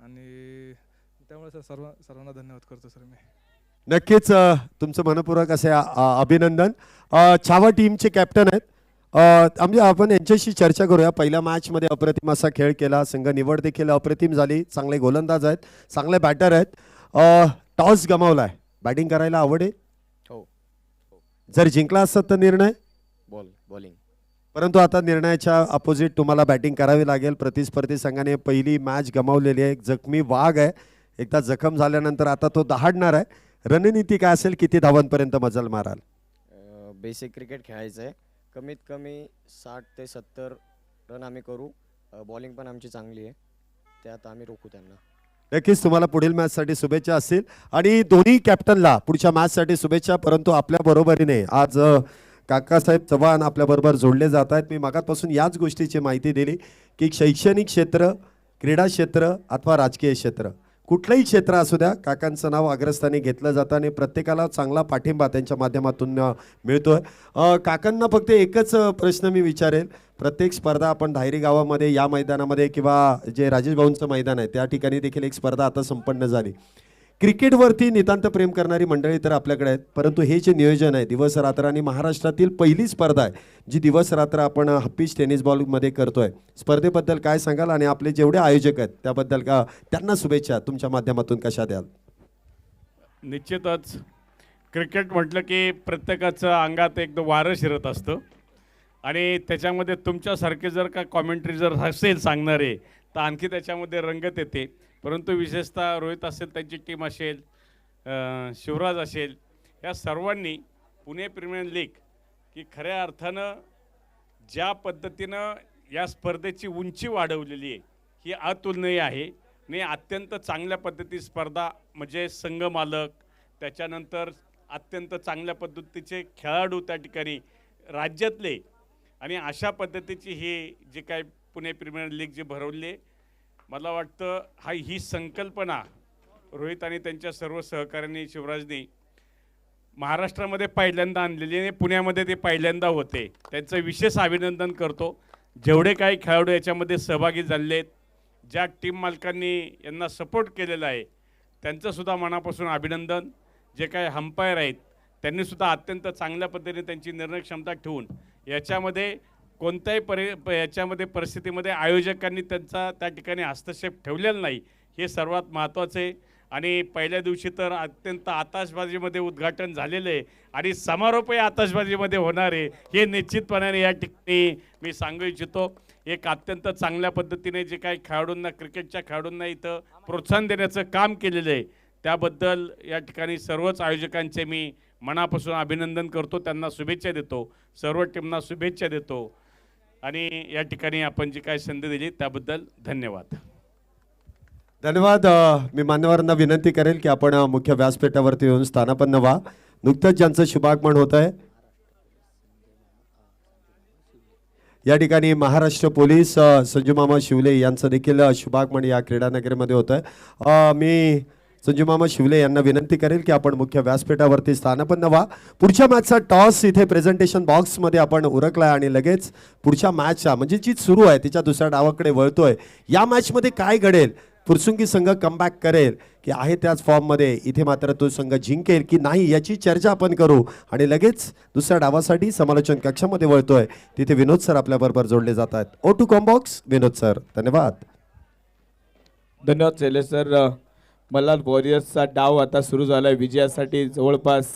आणि त्यामुळे सर सर्वांना धन्यवाद करतो सर मी. नक्कीच तुमचं मनपूर्वक असे अभिनंदन. छावा टीमचे कॅप्टन आहेत. आमच्या आपण यांच्याशी चर्चा करूया. पहिल्या मॅचमध्ये अप्रतिम असा खेळ केला, संघ निवड देखील अप्रतिम झाली, चांगले गोलंदाज आहेत, चांगले बॅटर आहेत. टॉस गमावलाय, बॅटिंग करायला आवड आहे? हो. जर जिंकला असतात तर निर्णय बॉलिंग. परंतु आता निर्णयाच्या अपोजिट तुम्हाला बॅटिंग करावी लागेल. प्रतिस्पर्धी संघाने पहिली मॅच गमावलेली आहे. एक जखमी वाघ आहे, एकदा जखम झाल्यानंतर आता तो दहाडणार आहे. रणनीती काय असेल, किती धावांपर्यंत मजल माराल? बेसिक क्रिकेट खेळायचं आहे, कमीत कमी 60 ते 70 रन आम्ही करू. बॉलिंग पण आमची चांगली आहे, त्यात आम्ही रोखू त्यांना. नक्कीच तुम्हाला पुढील मॅचसाठी शुभेच्छा असतील आणि दोन्ही कॅप्टनला पुढच्या मॅचसाठी शुभेच्छा. परंतु आपल्या बरोबरीने आज काकासाहेब चव्हाण आपल्याबरोबर जोडले जात आहेत. मी मागापासून याच गोष्टीची माहिती दिली की शैक्षणिक क्षेत्र, क्रीडा क्षेत्र अथवा राजकीय क्षेत्र, कुठलंही क्षेत्र असू द्या, काकांचं नाव अग्रस्थानी घेतलं जातं आणि प्रत्येकाला चांगला पाठिंबा त्यांच्या माध्यमातून मिळतोय. काकांना फक्त एकच प्रश्न मी विचारेल. प्रत्येक स्पर्धा आपण धायरी गावामध्ये या मैदानामध्ये किंवा जे राजेश भाऊंचं मैदान आहे त्या ठिकाणी देखील एक स्पर्धा आता संपन्न झाली. क्रिकेटवरती नितांत प्रेम करणारी मंडळी तर आपल्याकडे आहेत, परंतु हे जे नियोजन आहे दिवस रात्र आणि महाराष्ट्रातील पहिली स्पर्धा आहे जी दिवस रात्र आपण हप्पीज टेनिस बॉलमध्ये करतोय, स्पर्धेबद्दल काय सांगाल आणि आपले जेवढे आयोजक आहेत त्याबद्दल का त्यांना शुभेच्छा तुमच्या माध्यमातून कशा द्याल? निश्चितच क्रिकेट म्हटलं की प्रत्येकाचं अंगात एकदम वारं शिरत असतं आणि त्याच्यामध्ये तुमच्यासारखे जर का कॉमेंट्री जर असेल सांगणारे तर आणखी त्याच्यामध्ये रंगत येते. परंतु विशेषतः रोहित असेल, त्यांची टीम असेल, शिवराज असेल, या सर्वांनी पुणे प्रीमियर लीग की खऱ्या अर्थानं ज्या पद्धतीनं या स्पर्धेची उंची वाढवलेली आहे ही अतुलनीय आहे आणि अत्यंत चांगल्या पद्धती स्पर्धा म्हणजे संघ मालक, त्याच्यानंतर अत्यंत चांगल्या पद्धतीचे खेळाडू त्या ठिकाणी राज्यातले, आणि अशा पद्धतीची ही जी काय पुणे प्रीमियर लीग जी भरवली आहे, मला वाटतं ही संकल्पना रोहित आणि त्यांच्या सर्व सहकाऱ्यांनी, शिवराजनी महाराष्ट्रामध्ये पहिल्यांदा आणलेली आहे. पुण्यामध्ये ते पहिल्यांदा होते, त्यांचं विशेष अभिनंदन करतो. जेवढे काही खेळाडू याच्यामध्ये सहभागी झाले आहेत, ज्या टीम मालकांनी यांना सपोर्ट केलेला आहे त्यांचंसुद्धा मनापासून अभिनंदन. जे काही अंपायर आहेत त्यांनीसुद्धा अत्यंत चांगल्या पद्धतीने त्यांची निर्णय क्षमता ठेवून याच्यामध्ये कोणत्याही याच्यामध्ये परिस्थितीमध्ये आयोजकांनी त्यांचा त्या ठिकाणी हस्तक्षेप ठेवलेला नाही, हे सर्वात महत्त्वाचे. आणि पहिल्या दिवशी तर अत्यंत आताशबाजीमध्ये उद्घाटन झालेलं आहे आणि समारोपही आताशबाजीमध्ये होणार आहे, हे निश्चितपणाने या ठिकाणी मी सांगू इच्छितो. एक अत्यंत चांगल्या पद्धतीने जे काही खेळाडूंना, क्रिकेटच्या खेळाडूंना इथं प्रोत्साहन देण्याचं काम केलेलं आहे त्याबद्दल या ठिकाणी सर्वच आयोजकांचे मी मनापासून अभिनंदन करतो, त्यांना शुभेच्छा देतो, सर्व टीमना शुभेच्छा देतो आणि या ठिकाणी आपण जी काही संधी दिली त्याबद्दल धन्यवाद. धन्यवाद. मी मान्यवरांना विनंती करेल की आपण मुख्य व्यासपीठावरती येऊन स्थानापन्न व्हा. नुकतंच ज्यांचं शुभागमन होत आहे या ठिकाणी महाराष्ट्र पोलीस संजू मामा शिवले यांचं देखील शुभागमन या क्रीडानगरीमध्ये होत आहे. मी संजू मामा शिवले यांना विनंती करेल की आपण मुख्य व्यासपीठावरती स्थानापन्न व्हा. पुढच्या मॅचचा टॉस इथे प्रेझेंटेशन बॉक्समध्ये आपण उरकलाय आणि लगेच पुढच्या मॅचचा म्हणजे जी सुरू आहे तिच्या दुसऱ्या डावाकडे वळतोय. या मॅचमध्ये काय घडेल, फुरसुंगी संघ कमबॅक करेल की आहे त्याच फॉर्ममध्ये, इथे मात्र तो संघ जिंकेल की नाही याची चर्चा आपण करू. आणि लगेच दुसऱ्या डावासाठी समालोचन कक्षामध्ये वळतोय, तिथे विनोद सर आपल्याबरोबर जोडले जात आहेत. O2 कॉम्बॉक्स विनोद सर. धन्यवाद. धन्यवाद शैलेश सर. मल्हार वॉरियर्सचा डाव आता सुरू झाला आहे. विजयासाठी जवळपास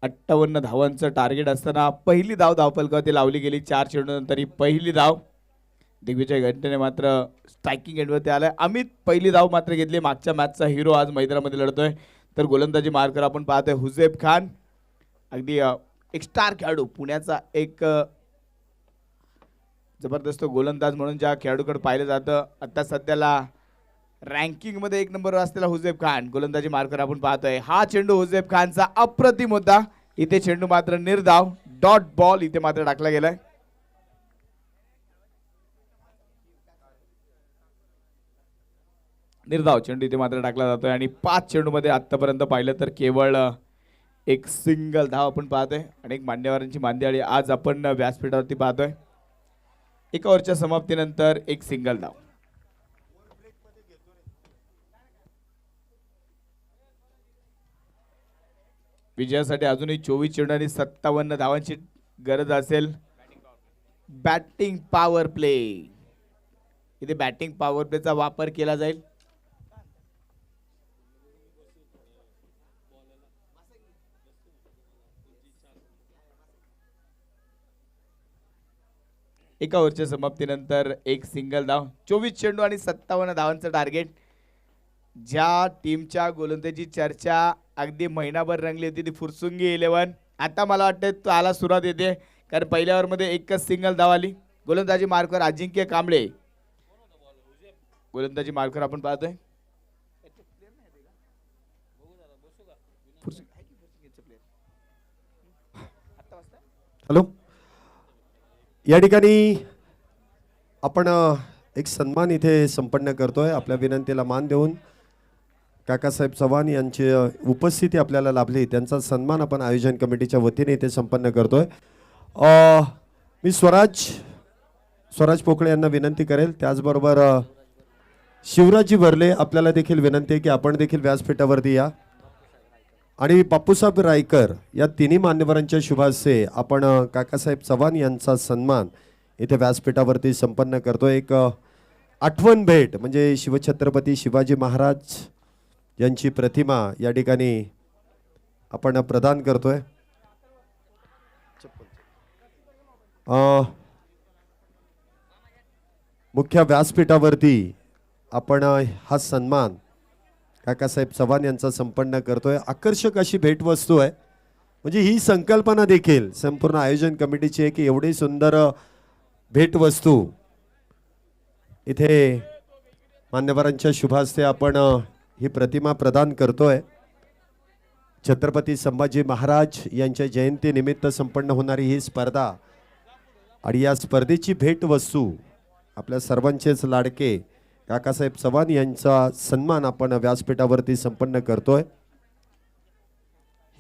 58 धावांचं टार्गेट असताना पहिली धावफलकावरती लावली गेली. 4 चेंडूनंतर ही पहिली धाव. दिग्विजय घंटेने मात्र स्ट्रायकिंग एंडवरती आलाय. अमित पहिली धाव मात्र घेतली. मागच्या मॅचचा हिरो आज मैदानामध्ये लढतोय. तर गोलंदाजी मार्कर आपण पाहतोय हुजेब खान. अगदी एक स्टार खेळाडू पुण्याचा एक जबरदस्त गोलंदाज म्हणून ज्या खेळाडूकडे पाहिलं जातं आता सध्याला रँकिंग मध्ये 1 नंबरवर असलेला हुजेब खान गोलंदाजी मार्कर आपण पाहतोय. हा चेंडू हुजेब खानचा अप्रतिम होता. इथे चेंडू मात्र निर्धाव डॉट बॉल इथे मात्र टाकला गेलाय. निर्धाव चेंडू इथे मात्र टाकला जातोय आणि 5 चेंडू मध्ये आतापर्यंत पाहिलं तर केवळ एक सिंगल धाव आपण पाहतोय. अनेक मान्यवरांची मांदियाळी आज आपण व्यासपीठावरती पाहतोय. एका ओव्हरच्या समाप्तीनंतर एक सिंगल धाव. विजयासाठी अजूनही 24 चेंडू आणि 57 धावांची गरज असेल. बॅटिंग पॉवर प्ले इथे बॅटिंग पॉवर प्लेचा वापर केला जाईल. एका ओव्हरच्या समाप्तीनंतर एक सिंगल धाव. 24 चेंडू आणि 57 धावांचं टार्गेट. ज्या टीमच्या गोलंदाजी चर्चा अगदी महिनाभर रंगली होती ती फुरसुंगी 11 आता मला वाटतं त्याला सुरुवात येते कारण पहिल्या ओव्हरमध्ये एकच सिंगल धाव आली. गोलंदाजी मार्कवर अजिंक्य कांबळे गोलंदाजी मार्कवर आपण पाहतोय. हॅलो, या ठिकाणी आपण एक सन्मान इथे संपन्न करतोय. आपल्या विनंतीला मान देऊन काकासाहेब चव्हाण यांची उपस्थिती आपल्याला लाभली त्यांचा सन्मान आपण आयोजन कमिटीच्या वतीने इथे संपन्न करतोय. मी स्वराज पोकळे यांना विनंती करेल. त्याचबरोबर शिवराजी वर्ले आपल्याला देखील विनंती आहे की आपण देखील व्यासपीठावरती या आणि बापूसाहेब रायकर या तिन्ही मान्यवरांच्या शुभास्ते आपण काकासाहेब चव्हाण यांचा सन्मान इथे व्यासपीठावरती संपन्न करतोय. एक आठवण भेट म्हणजे शिवछत्रपती शिवाजी महाराज यांची प्रतिमा या ठिकाणी आपण प्रदान करतोय. मुख्य व्यासपीठावरती आपण हा सन्मान काकासाहेब चव्हाण यांचा संपन्न करतोय. आकर्षक अशी भेटवस्तू आहे. म्हणजे ही संकल्पना देखील संपूर्ण आयोजन कमिटीची आहे की एवढी सुंदर भेटवस्तू इथे मान्यवरांच्या शुभास्ते आपण ही प्रतिमा प्रदान करतोय. छत्रपती संभाजी महाराज यांच्या जयंतीनिमित्त संपन्न होणारी ही स्पर्धा आणि या स्पर्धेची भेटवस्तू आपल्या सर्वांचेच लाडके काकासाहेब चव्हाण यांचा सन्मान आपण व्यासपीठावरती संपन्न करतोय.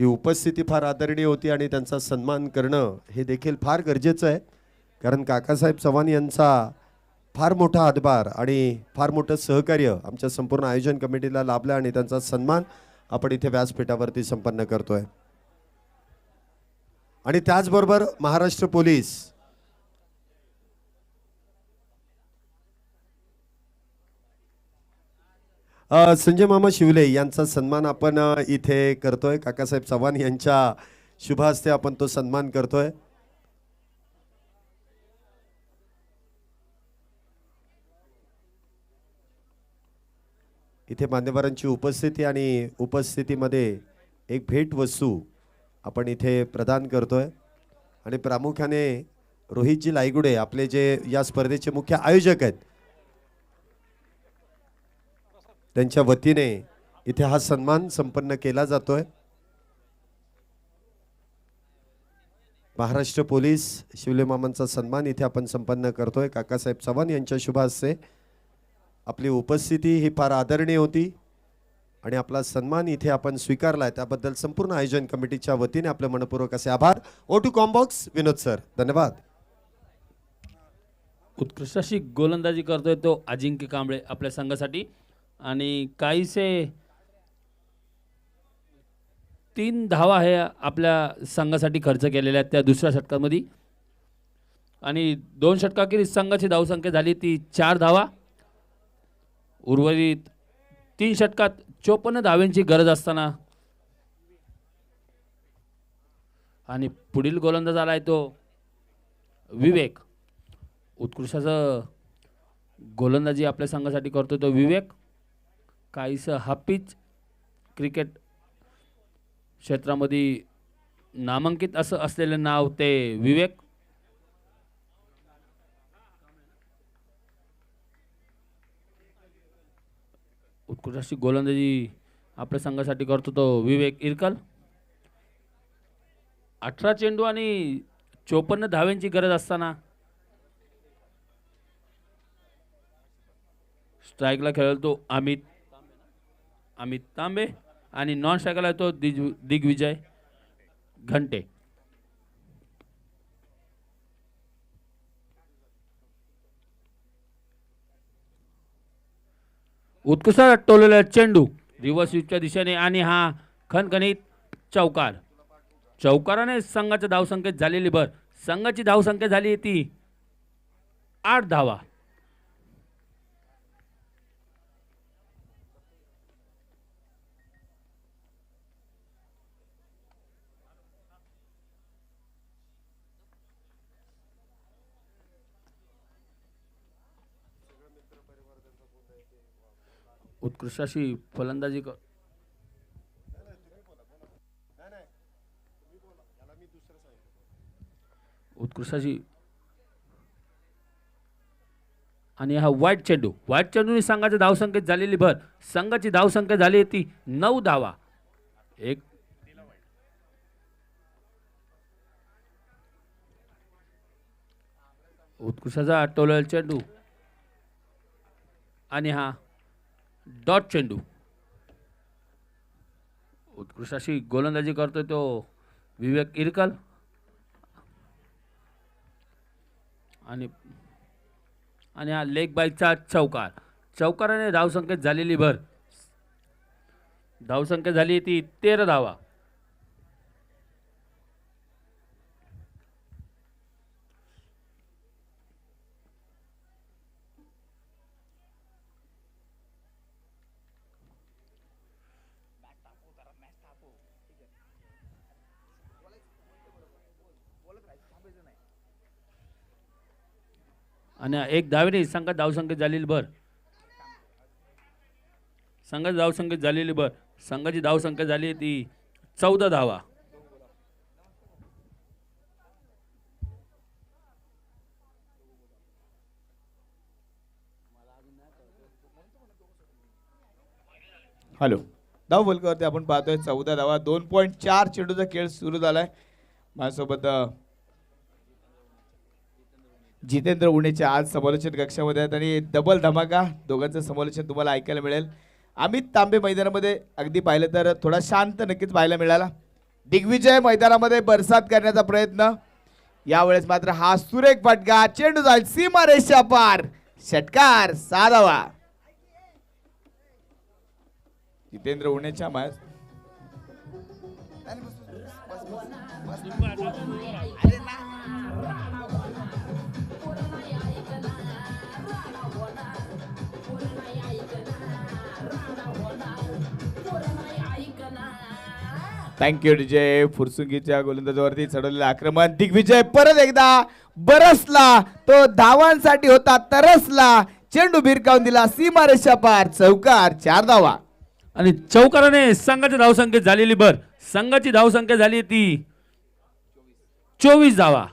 ही उपस्थिती फार आदरणीय होती आणि त्यांचा सन्मान करणं हे देखील फार गरजेचं आहे कारण काकासाहेब चव्हाण यांचा फार मोठा हातभार आणि फार मोठं सहकार्य आमच्या संपूर्ण आयोजन कमिटीला लाभलं आणि त्यांचा सन्मान आपण इथे व्यासपीठावरती संपन्न करतोय. आणि त्याचबरोबर महाराष्ट्र पोलीस संजय मामा शिवले यांचा सन्मान आपण इथे करतोय. काकासाहेब चव्हाण यांच्या शुभ हस्ते आपण तो सन्मान करतोय. इथे मान्यवरांची उपस्थिती आणि उपस्थितीमध्ये एक भेटवस्तू आपण इथे प्रदान करतोय आणि प्रामुख्याने रोहितजी लायगुडे आपले जे या स्पर्धेचे मुख्य आयोजक आहेत त्यांच्या वतीने इथे हा सन्मान संपन्न केला जातोय. महाराष्ट्र पोलीस शिवले मामांचा सन्मान इथे आपण संपन्न करतोय. काकासाहेब चव्हाण यांच्या शुभ हस्ते आपली उपस्थिती ही फार आदरणीय होती आणि आपला सन्मान इथे आपण स्वीकारलाय त्याबद्दल संपूर्ण आयोजन कमिटीच्या वतीने आपले मनपूर्वक असे आभार. O2 कॉम्बॉक्स विनोद सर, धन्यवाद. उत्कृष्ट अशी गोलंदाजी करतोय तो अजिंक्य कांबळे आपल्या संघासाठी आणि काहीसे 3 धावा हे आपल्या संघासाठी खर्च केलेल्या आहेत त्या दुसऱ्या षटकामध्ये आणि 2 षटकाखेरीज संघाची धावसंख्या झाली ती 4 धावा. उर्वरित 3 षटकात 54 धावांची गरज असताना आणि पुढील गोलंदाज आलाय तो विवेक. उत्कृष्टाचं गोलंदाजी आपल्या संघासाठी करतो तो विवेक. काहीसं हाफिज क्रिकेट क्षेत्रामध्ये नामांकित असं असलेलं नाव ते विवेक. उत्कृष्ट अशी गोलंदाजी आपल्या संघासाठी करतो तो विवेक इरकल. 18 चेंडू आणि 54 धाव्यांची गरज असताना स्ट्राईकला खेळतो तो अमित तांबे आणि नॉन स्ट्राईकला तो दिग्विजय घंटे. उत्कृष्ट टोललेला चेंडू रिव्हर्स स्वीपच्या दिशेने आणि हा खणखणीत चौकार. चौकाराने संघाच्या धावसंख्येत झालेली भर. संघाची धावसंख्या झाली ती 8 धावा. उत्कृष्ट अशी फलंदाजी उत्कृष्ट अशी आणि हा वाईट चेंडूने संघाच्या धावसंख्येत झालेली भर. संघाची धावसंख्या झाली ती 9 धावा. एक उत्कृष्टाचा टोललेला चेंडू आणि हा डॉट चेंडू. उत्कृष्ट अशी गोलंदाजी करतोय तो विवेक इरकल आणि हा लेग बाईकचा चौकार. चौकाराने धावसंख्येत झालेली भर. धावसंख्या झाली ती 13 धावा. आणि एक धावेने संघात धावसंख्येत झालेली भर. संघाची धावसंख्येत झालेली भर. संघाची धावसंख्या झाली ती 14 धावा. हॅलो, धाव फलकावरती आपण पाहतोय 14 धावा. 2.4 चेंडूचा खेळ सुरू झालाय. माझ्यासोबत जितेंद्र उणेच्या आज समालोचन कक्षामध्ये आहेत आणि डबल धमाका दोघांचं समालोचन तुम्हाला ऐकायला मिळेल. अमित तांबे मैदानामध्ये अगदी पाहिलं तर थोडा शांत नक्कीच पाहायला मिळाला. दिग्विजय मैदानामध्ये बरसात करण्याचा प्रयत्न. यावेळेस मात्र हा सुरेख फटका. चेंडू जाईल सीमा रेषा पार. षटकार 6 धावा. जितेंद्र उणेच्या थँक्यू डीजे. फुरसुंगीच्या गोलंदाजावरती चढवलेलं आक्रमण. दिग्विजय परत एकदा बरसला. तो धावांसाठी होता तरसला. चेंडू भिरकावून दिला सीमारेषा पार. चौकार 4 धावा. आणि चौकाराने संघाच्या धावसंख्येत झालेली भर. संघाची धावसंख्या झाली ती 24 धावा.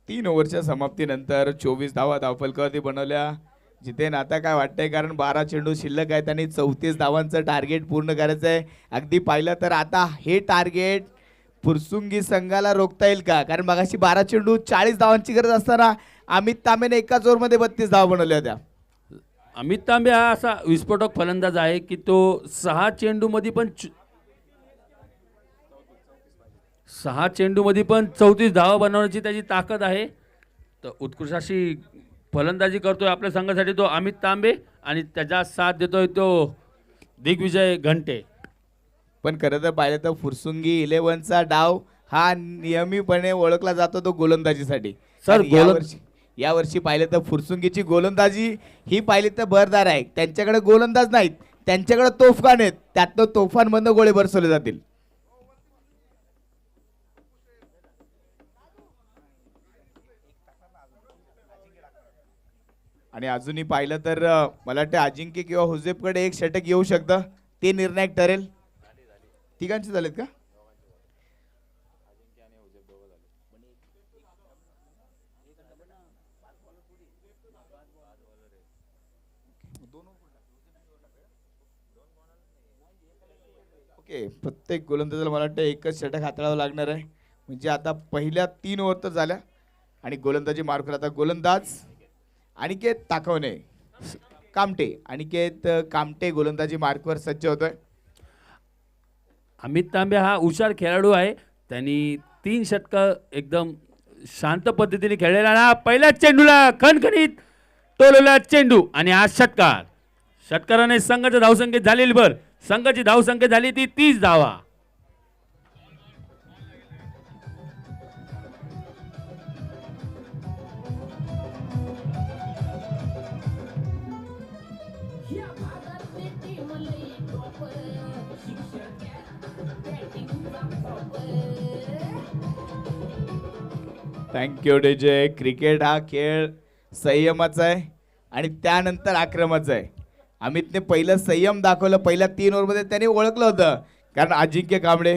3 ओव्हरच्या समाप्तीनंतर 24 धावा धावफलकावरती बनवल्या. जितेन आता काय वाटतंय, कारण 12 चेंडू शिल्लक आहेत आणि 34 धावांचं टार्गेट पूर्ण करायचं आहे. अगदी पाहिलं तर आता हे टार्गेट फुरसुंगी संघाला रोखता येईल का? कारण मगाशी 12 चेंडू 40 धावांची गरज असताना अमित तांबेने एकाच ओव्हरमध्ये 32 धावा बनवल्या होत्या. अमित तांबे हा असा विस्फोटक फलंदाज आहे की तो 6 चेंडूमध्ये पण 34 धावा बनवण्याची त्याची ताकद आहे. तर उत्कृष्ट अशी फलंदाजी करतोय आपल्या संघासाठी तो अमित तांबे आणि त्याचा साथ देतोय तो दिग्विजय घंटे. पण खरं तर पाहिलं तर फुरसुंगी 11चा डाव हा नियमितपणे ओळखला जातो तो गोलंदाजीसाठी. सर, यावर्षी पाहिलं तर फुरसुंगीची गोलंदाजी ही पाहिली तर भरदार आहे. त्यांच्याकडे गोलंदाज नाहीत, त्यांच्याकडे तोफखान आहेत. त्यातनं तोफांमधनं गोळे बरसवले जातील. आणि अजूनही पाहिलं तर मला वाटतं अजिंक्य किंवा हुजेफकडे एक षटक येऊ शकतं. ते निर्णायक ठरेल. तिघांचे झालेत का? ओके, प्रत्येक गोलंदाजाला मला वाटतं एकच षटक हाताळावं लागणार आहे. म्हणजे आता पहिल्या 3 ओव्हर तर झाल्या आणि गोलंदाजी मार्कवर आता गोलंदाज अनिकेत ताकवणे कामटे. अनिकेत कामटे गोलंदाजी मार्कवर सज्ज होतोय. अमित तांबे हा हुशार खेळाडू आहे. त्यांनी 3 षटकं एकदम शांत पद्धतीने खेळलेला ना. पहिल्या चेंडूला खणखणीत टोलवला चेंडू आणि हा षटकार. षटकाराने संघाच्या धावसंख्येत झालेली भर. संघाची धावसंख्या झाली ती 30 धावा. Thank you DJ. क्रिकेट हा खेळ संयमाचा आहे आणि त्यानंतर आक्रमणाचा आहे. अमितने पहिलं संयम दाखवलं. पहिल्या 3 ओव्हरमध्ये त्याने ओळखलं होतं, कारण अजिंक्य कांबळे,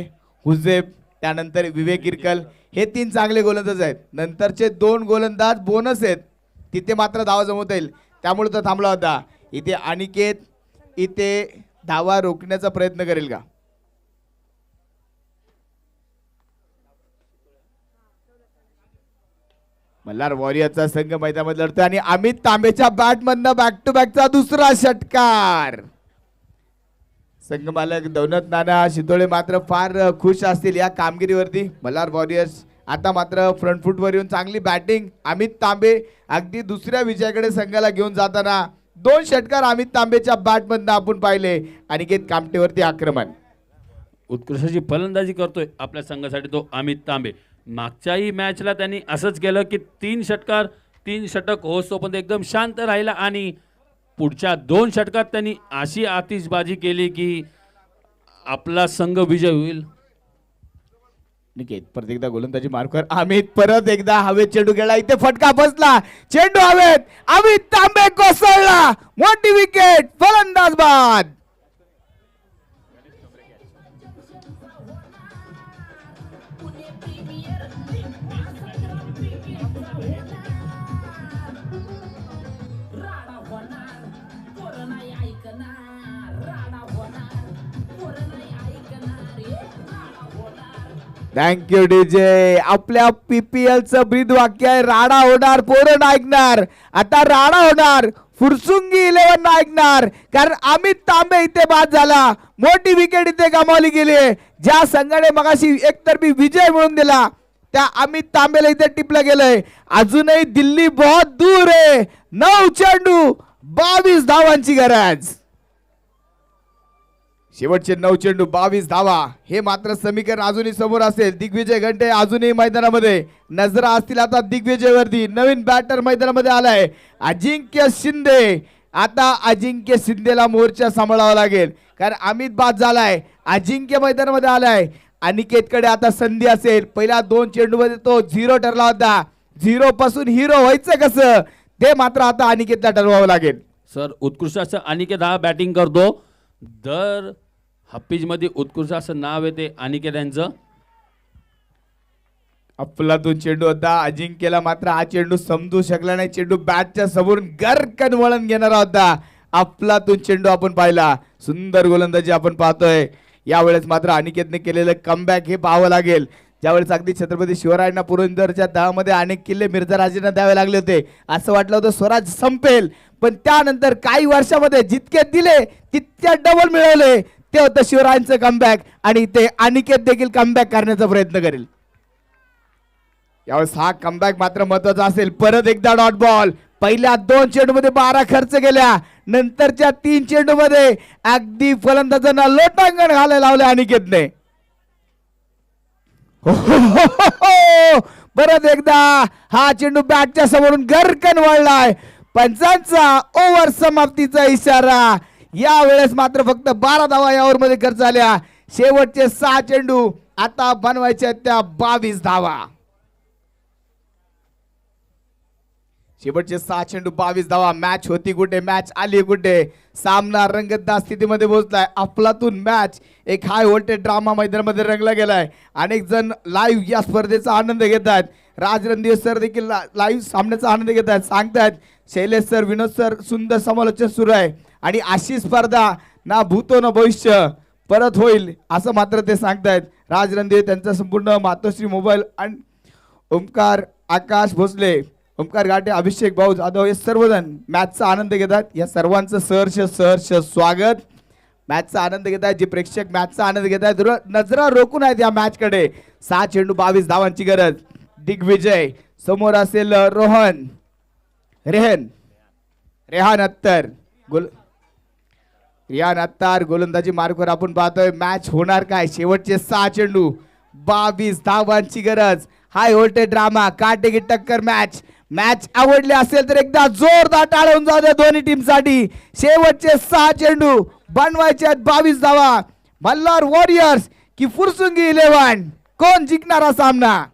हुजेब, त्यानंतर विवेक इरकल हे 3 चांगले गोलंदाज आहेत. नंतरचे 2 गोलंदाज बोनस आहेत, तिथे मात्र धावा जमवता येईल, त्यामुळे तो थांबला होता. इथे अनिकेत इथे धावा रोखण्याचा प्रयत्न करेल का? मल्हार वॉरियरचा संघ मैदानामध्ये लढतोय आणि अमित तांबेच्या बॅटमधनं बॅक टू बॅकचा दुसरा षटकार. संघ मालक दौलत नाना शितोळे मात्र फार खुश असतील या कामगिरीवरती. मल्हार वॉरियर्स आता मात्र फ्रंट फूटवर येऊन चांगली बॅटिंग. अमित तांबे अगदी दुसऱ्या विजयाकडे संघाला घेऊन जाताना 2 षटकार अमित तांबेच्या बॅटमधनं आपण पाहिले. अनिकेत कामटेवरती आक्रमण. उत्कृष्टाची फलंदाजी करतोय आपल्या संघासाठी तो अमित तांबे. मागच्याही मॅचला त्यांनी असंच केलं की 3 षटक होतोपर्यंत एकदम शांत राहिला आणि पुढच्या 2 षटकात त्यांनी अशी आतिषबाजी केली की आपला संघ विजय होईल. निकेत परत एकदा गोलंदाजी मार्कवर. अमित परत एकदा हवेत चेंडू गेला. इथे फटका बसला. चेंडू हवेत. अमित तांबे कोसळला. मोठी विकेट. फलंदाज बाद. Thank you DJ. आपल्या PPL चं ब्रीद वाक्य आहे, राडा होणार पोरं ऐकणार. आता राडा होणार, फुरसुंगी 11 ऐकणार, कारण अमित तांबे इथे बाद झाला. मोठी विकेट इथे गमावली गेली. ज्या संघाने मगाशी एकतर्फी विजय मिळवून दिला त्या अमित तांबेला इथे टिपलं गेलंय. अजूनही दिल्ली बहुत दूर आहे. 9 चेंडू 22 धावांची गरज. शेवटचे 9 चेंडू 22 धावा. हे मात्र समीकरण अजूनही समोर असेल. दिग्विजय घंटे अजूनही मैदानामध्ये. नजरा असतील आता दिग्विजयवरती. नवीन बॅटर मैदानामध्ये आलाय अजिंक्य शिंदे. आता अजिंक्य शिंदेला मोर्चा सांभाळावा लागेल, कारण अमित बाद झालाय. अजिंक्य मैदानामध्ये आलाय. अनिकेतकडे आता संधी असेल. पहिल्या 2 चेंडूमध्ये तो 0 ठरला होता. 0 पासून हिरो व्हायचं कसं ते मात्र आता अनिकेतला ठरवावं लागेल. सर, उत्कृष्ट असं अनिकेत हा बॅटिंग करतो. दर हप्पीजमध्ये उत्कृष्ट असं नाव येते अनिकेत यांचं. अफलातून चेंडू होता. अजिंक्यला मात्र हा चेंडू समजू शकला नाही. चेंडू बॅटच्या समोरून गरकन वळण घेणारा होता. अफलातून चेंडू आपण पाहिला. सुंदर गोलंदाजी आपण पाहतोय. यावेळेस मात्र अनिकेतने केलेलं कमबॅक हे पाहावं लागेल. ज्यावेळेस अगदी छत्रपती शिवरायांना पुरंदरच्या दहामध्ये अनेक किल्ले मिर्झाराजेंना द्यावे लागले होते. असं वाटलं होतं स्वराज संपेल, पण त्यानंतर काही वर्षामध्ये जितके दिले तितक्या डबल मिळवले. ते होतं शिवरायांचं कमबॅक आणि ते अनिकेत देखील कमबॅक करण्याचा प्रयत्न करेल. यावेळेस हा कमबॅक मात्र महत्वाचा असेल. परत एकदा डॉट बॉल. पहिल्या 2 चेंडूमध्ये 12 खर्च केल्या. नंतरच्या 3 चेंडूमध्ये अगदी फलंदाजांना लोटांगण घालायला लावले अनिकेतने. परत एकदा हा चेंडू बॅटच्या समोरून गरकन वळलाय. पंचांचा ओव्हर समाप्तीचा इशारा. यावेळेस मात्र फक्त 12 धावा या ओव्हर मध्ये खर्च झाल्या. शेवटचे 6 चेंडू आता बनवायचे त्या 22 धावा. शेवटचे 6 चेंडू 22 धावा. मॅच होती कुठे, मॅच आली कुठे, सामना रंगतदार स्थितीमध्ये पोहोचलाय. अफलातून मॅच एक हाय व्होल्टेज ड्रामा मैदानामध्ये रंगला गेलाय. अनेक जण लाईव्ह या स्पर्धेचा आनंद घेत आहेत. राज रणदिवे सर देखील लाईव्ह सामन्याचा आनंद घेत आहेत. सांगतायत शैलेश सर, विनोद सर, सुंदर समालोचन सुरू आहे आणि अशी स्पर्धा ना भूतो ना भविष्य परत होईल असं मात्र ते सांगतायत. राज रणदिवे, त्यांचा संपूर्ण मातोश्री मोबाईल आणि ओमकार, आकाश भोसले, ओमकार घाटे, अभिषेक भाऊ जाधव हे सर्वजण मॅचचा आनंद घेतात. या सर्वांचं सहर्ष सहर्ष स्वागत. मॅचचा आनंद घेत आहेत जे प्रेक्षक मॅचचा आनंद घेत आहेत, नजरा रोखून आहेत या मॅचकडे. 6 चेंडू 22 धावांची गरज. दिग्विजय समोर असेल रेहान अत्तर गोलंदाजी मार्कवर आपण पाहतोय. मॅच होणार काय, शेवटचे 6 चेंडू 22 धावांची गरज. हाय व्होल्टेज ड्रामा, काटेकी टक्कर मॅच. मॅच आवडली असेल तर एकदा जोरदार टाळ्या होऊन जाऊ द्या दोन्ही टीमसाठी. शेवटचे 6 चेंडू बनवायचे आहेत 22 धावा. मल्हार वॉरियर्स की फुरसुंगी 11, कोण जिंकणारा सामना.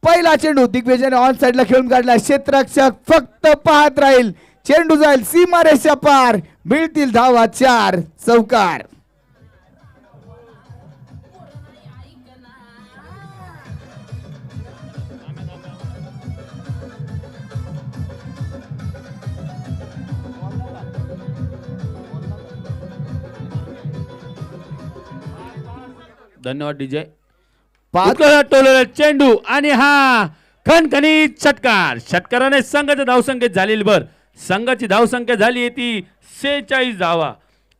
पहिला चेंडू दिग्विजयने ऑन साइडला खेळून काढला. क्षेत्ररक्षक फक्त पाहत राहील. चेंडू जाईल सीमारेषा पार, मिळतील धावा 4. चौकार. धन्यवाद डीजे. टोलेला चेंडू आणि हा खणखणीत षटकार. षटकाराने संघाच्या धावसंख्येत झालेली भर. संघाची धावसंख्या झाली आहे ती 46 धावा.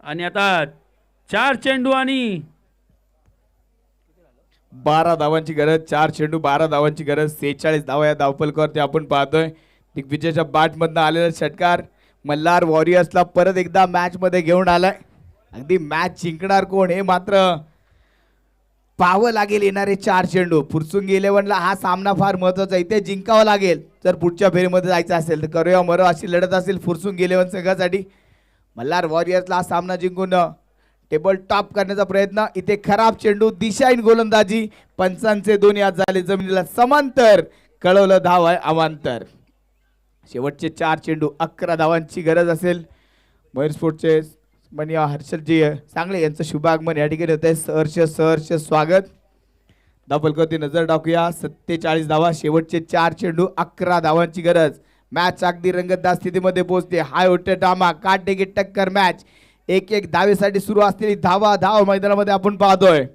आणि आता 4 चेंडू आणि 12 धावांची गरज. 4 चेंडू 12 धावांची गरज. 46 धावा या धावफलकावरती आपण पाहतोय. दिग्विजयच्या बॅटमधनं आलेला षटकार मल्हार वॉरियर्सला परत एकदा मॅच मध्ये घेऊन आलाय. अगदी मॅच जिंकणार कोण हे मात्र पाहावं लागेल. येणारे 4 चेंडू. फुरसुंगी 11ला हा सामना फार महत्वाचा आहे. इथे जिंकावं लागेल जर पुढच्या फेरीमध्ये जायचं असेल तर. करूया मरो अशी लढत असेल फुरसुंगी 11 संघासाठी. मल्हार वॉरियर्सला हा सामना जिंकून टेबल टॉप करण्याचा प्रयत्न. इथे खराब चेंडू, दिशाहीन गोलंदाजी. पंचांचे 2 याद झाले जमिनीला समांतर. कळवलं धाव आहे अवांतर. शेवटचे 4 चेंडू 11 धावांची गरज असेल. मयूर स्पोर्टचे माननीय हर्षलजी सांगळे यांचं शुभागमन या ठिकाणी होत आहे. सहर्ष स्वागत. धावफलकावरती नजर टाकूया. 47 धावा. शेवटचे 4 चेंडू 11 धावांची गरज. मॅच अगदी रंगतदार स्थितीमध्ये पोहोचते. हाय व्होल्टेज ड्रामा, काटेकी टक्कर मॅच. एक धावेसाठी सुरू असलेली धाव मैदानामध्ये आपण पाहतोय.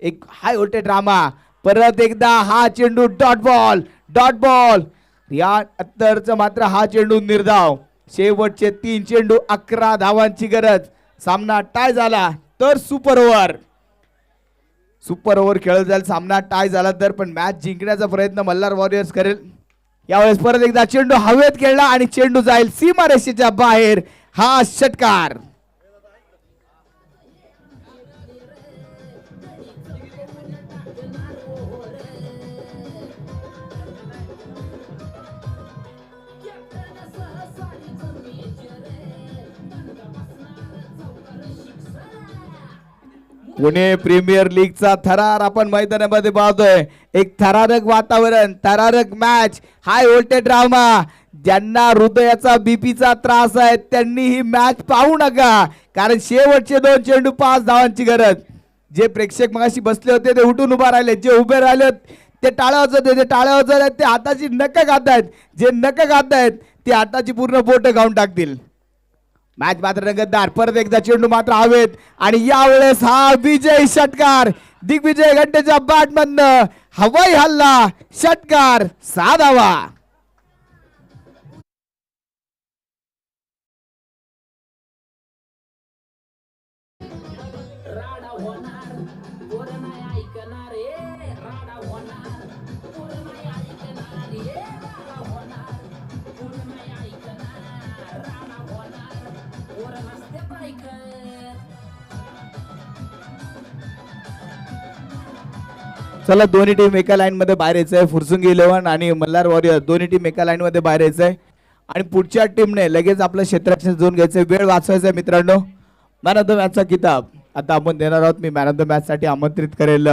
एक हाय व्होल्टेज ड्रामा. परत एकदा हा चेंडू डॉट बॉल. रियान अत्तरचं मात्र हा चेंडू निर्धाव. शेवटचे 3 चेंडू 11 धावांची गरज. सामना टाय झाला तर सुपर ओव्हर खेळत जाईल. सामना टाय झाला तर पण मॅच जिंकण्याचा प्रयत्न मल्हार वॉरियर्स करेल. यावेळेस परत एकदा चेंडू हवेत खेळला आणि चेंडू जाईल सीमारेषेच्या बाहेर. हा षटकार. पुणे प्रीमियर लीगचा थरार आपण मैदानामध्ये पाहतोय. एक थरारक वातावरण, थरारक मॅच, हाय व्होल्टेज ड्रामा. ज्यांना हृदयाचा बीपीचा त्रास आहे त्यांनी ही मॅच पाहू नका, कारण शेवटचे 2 चेंडू 5 धावांची गरज. जे प्रेक्षक मगाशी बसले होते ते उठून उभा राहिले. जे उभे राहिले ते टाळ्या वाजवत ते हाताची नख घालतायत. जे नख घालतायत ते हाताची पूर्ण बोट गाऊन टाकतील. मॅच मात्र रंगतदार. परत एकदा चेंडू मात्र हवेत आणि यावेळेस हा विजय षटकार. दिग्विजय घंटेच्या बॅटमधनं हवाई हल्ला, षटकार, 6 धावा. चला दोन्ही टीम एका लाईन मध्ये बाहेर यायचंय. फुरसुंगी 11 आणि मल्हार वॉरियर दोन्ही टीम एका लाईन मध्ये बाहेर यायचंय आणि पुढच्या टीमने लगेच आपलं क्षेत्ररक्षण झोन घ्यायचंय. वेळ वाचवायचा मित्रांनो. मॅन ऑफ द मॅचचा किताब आता आपण देणार आहोत. मी मॅन ऑफ द मॅच साठी आमंत्रित करेल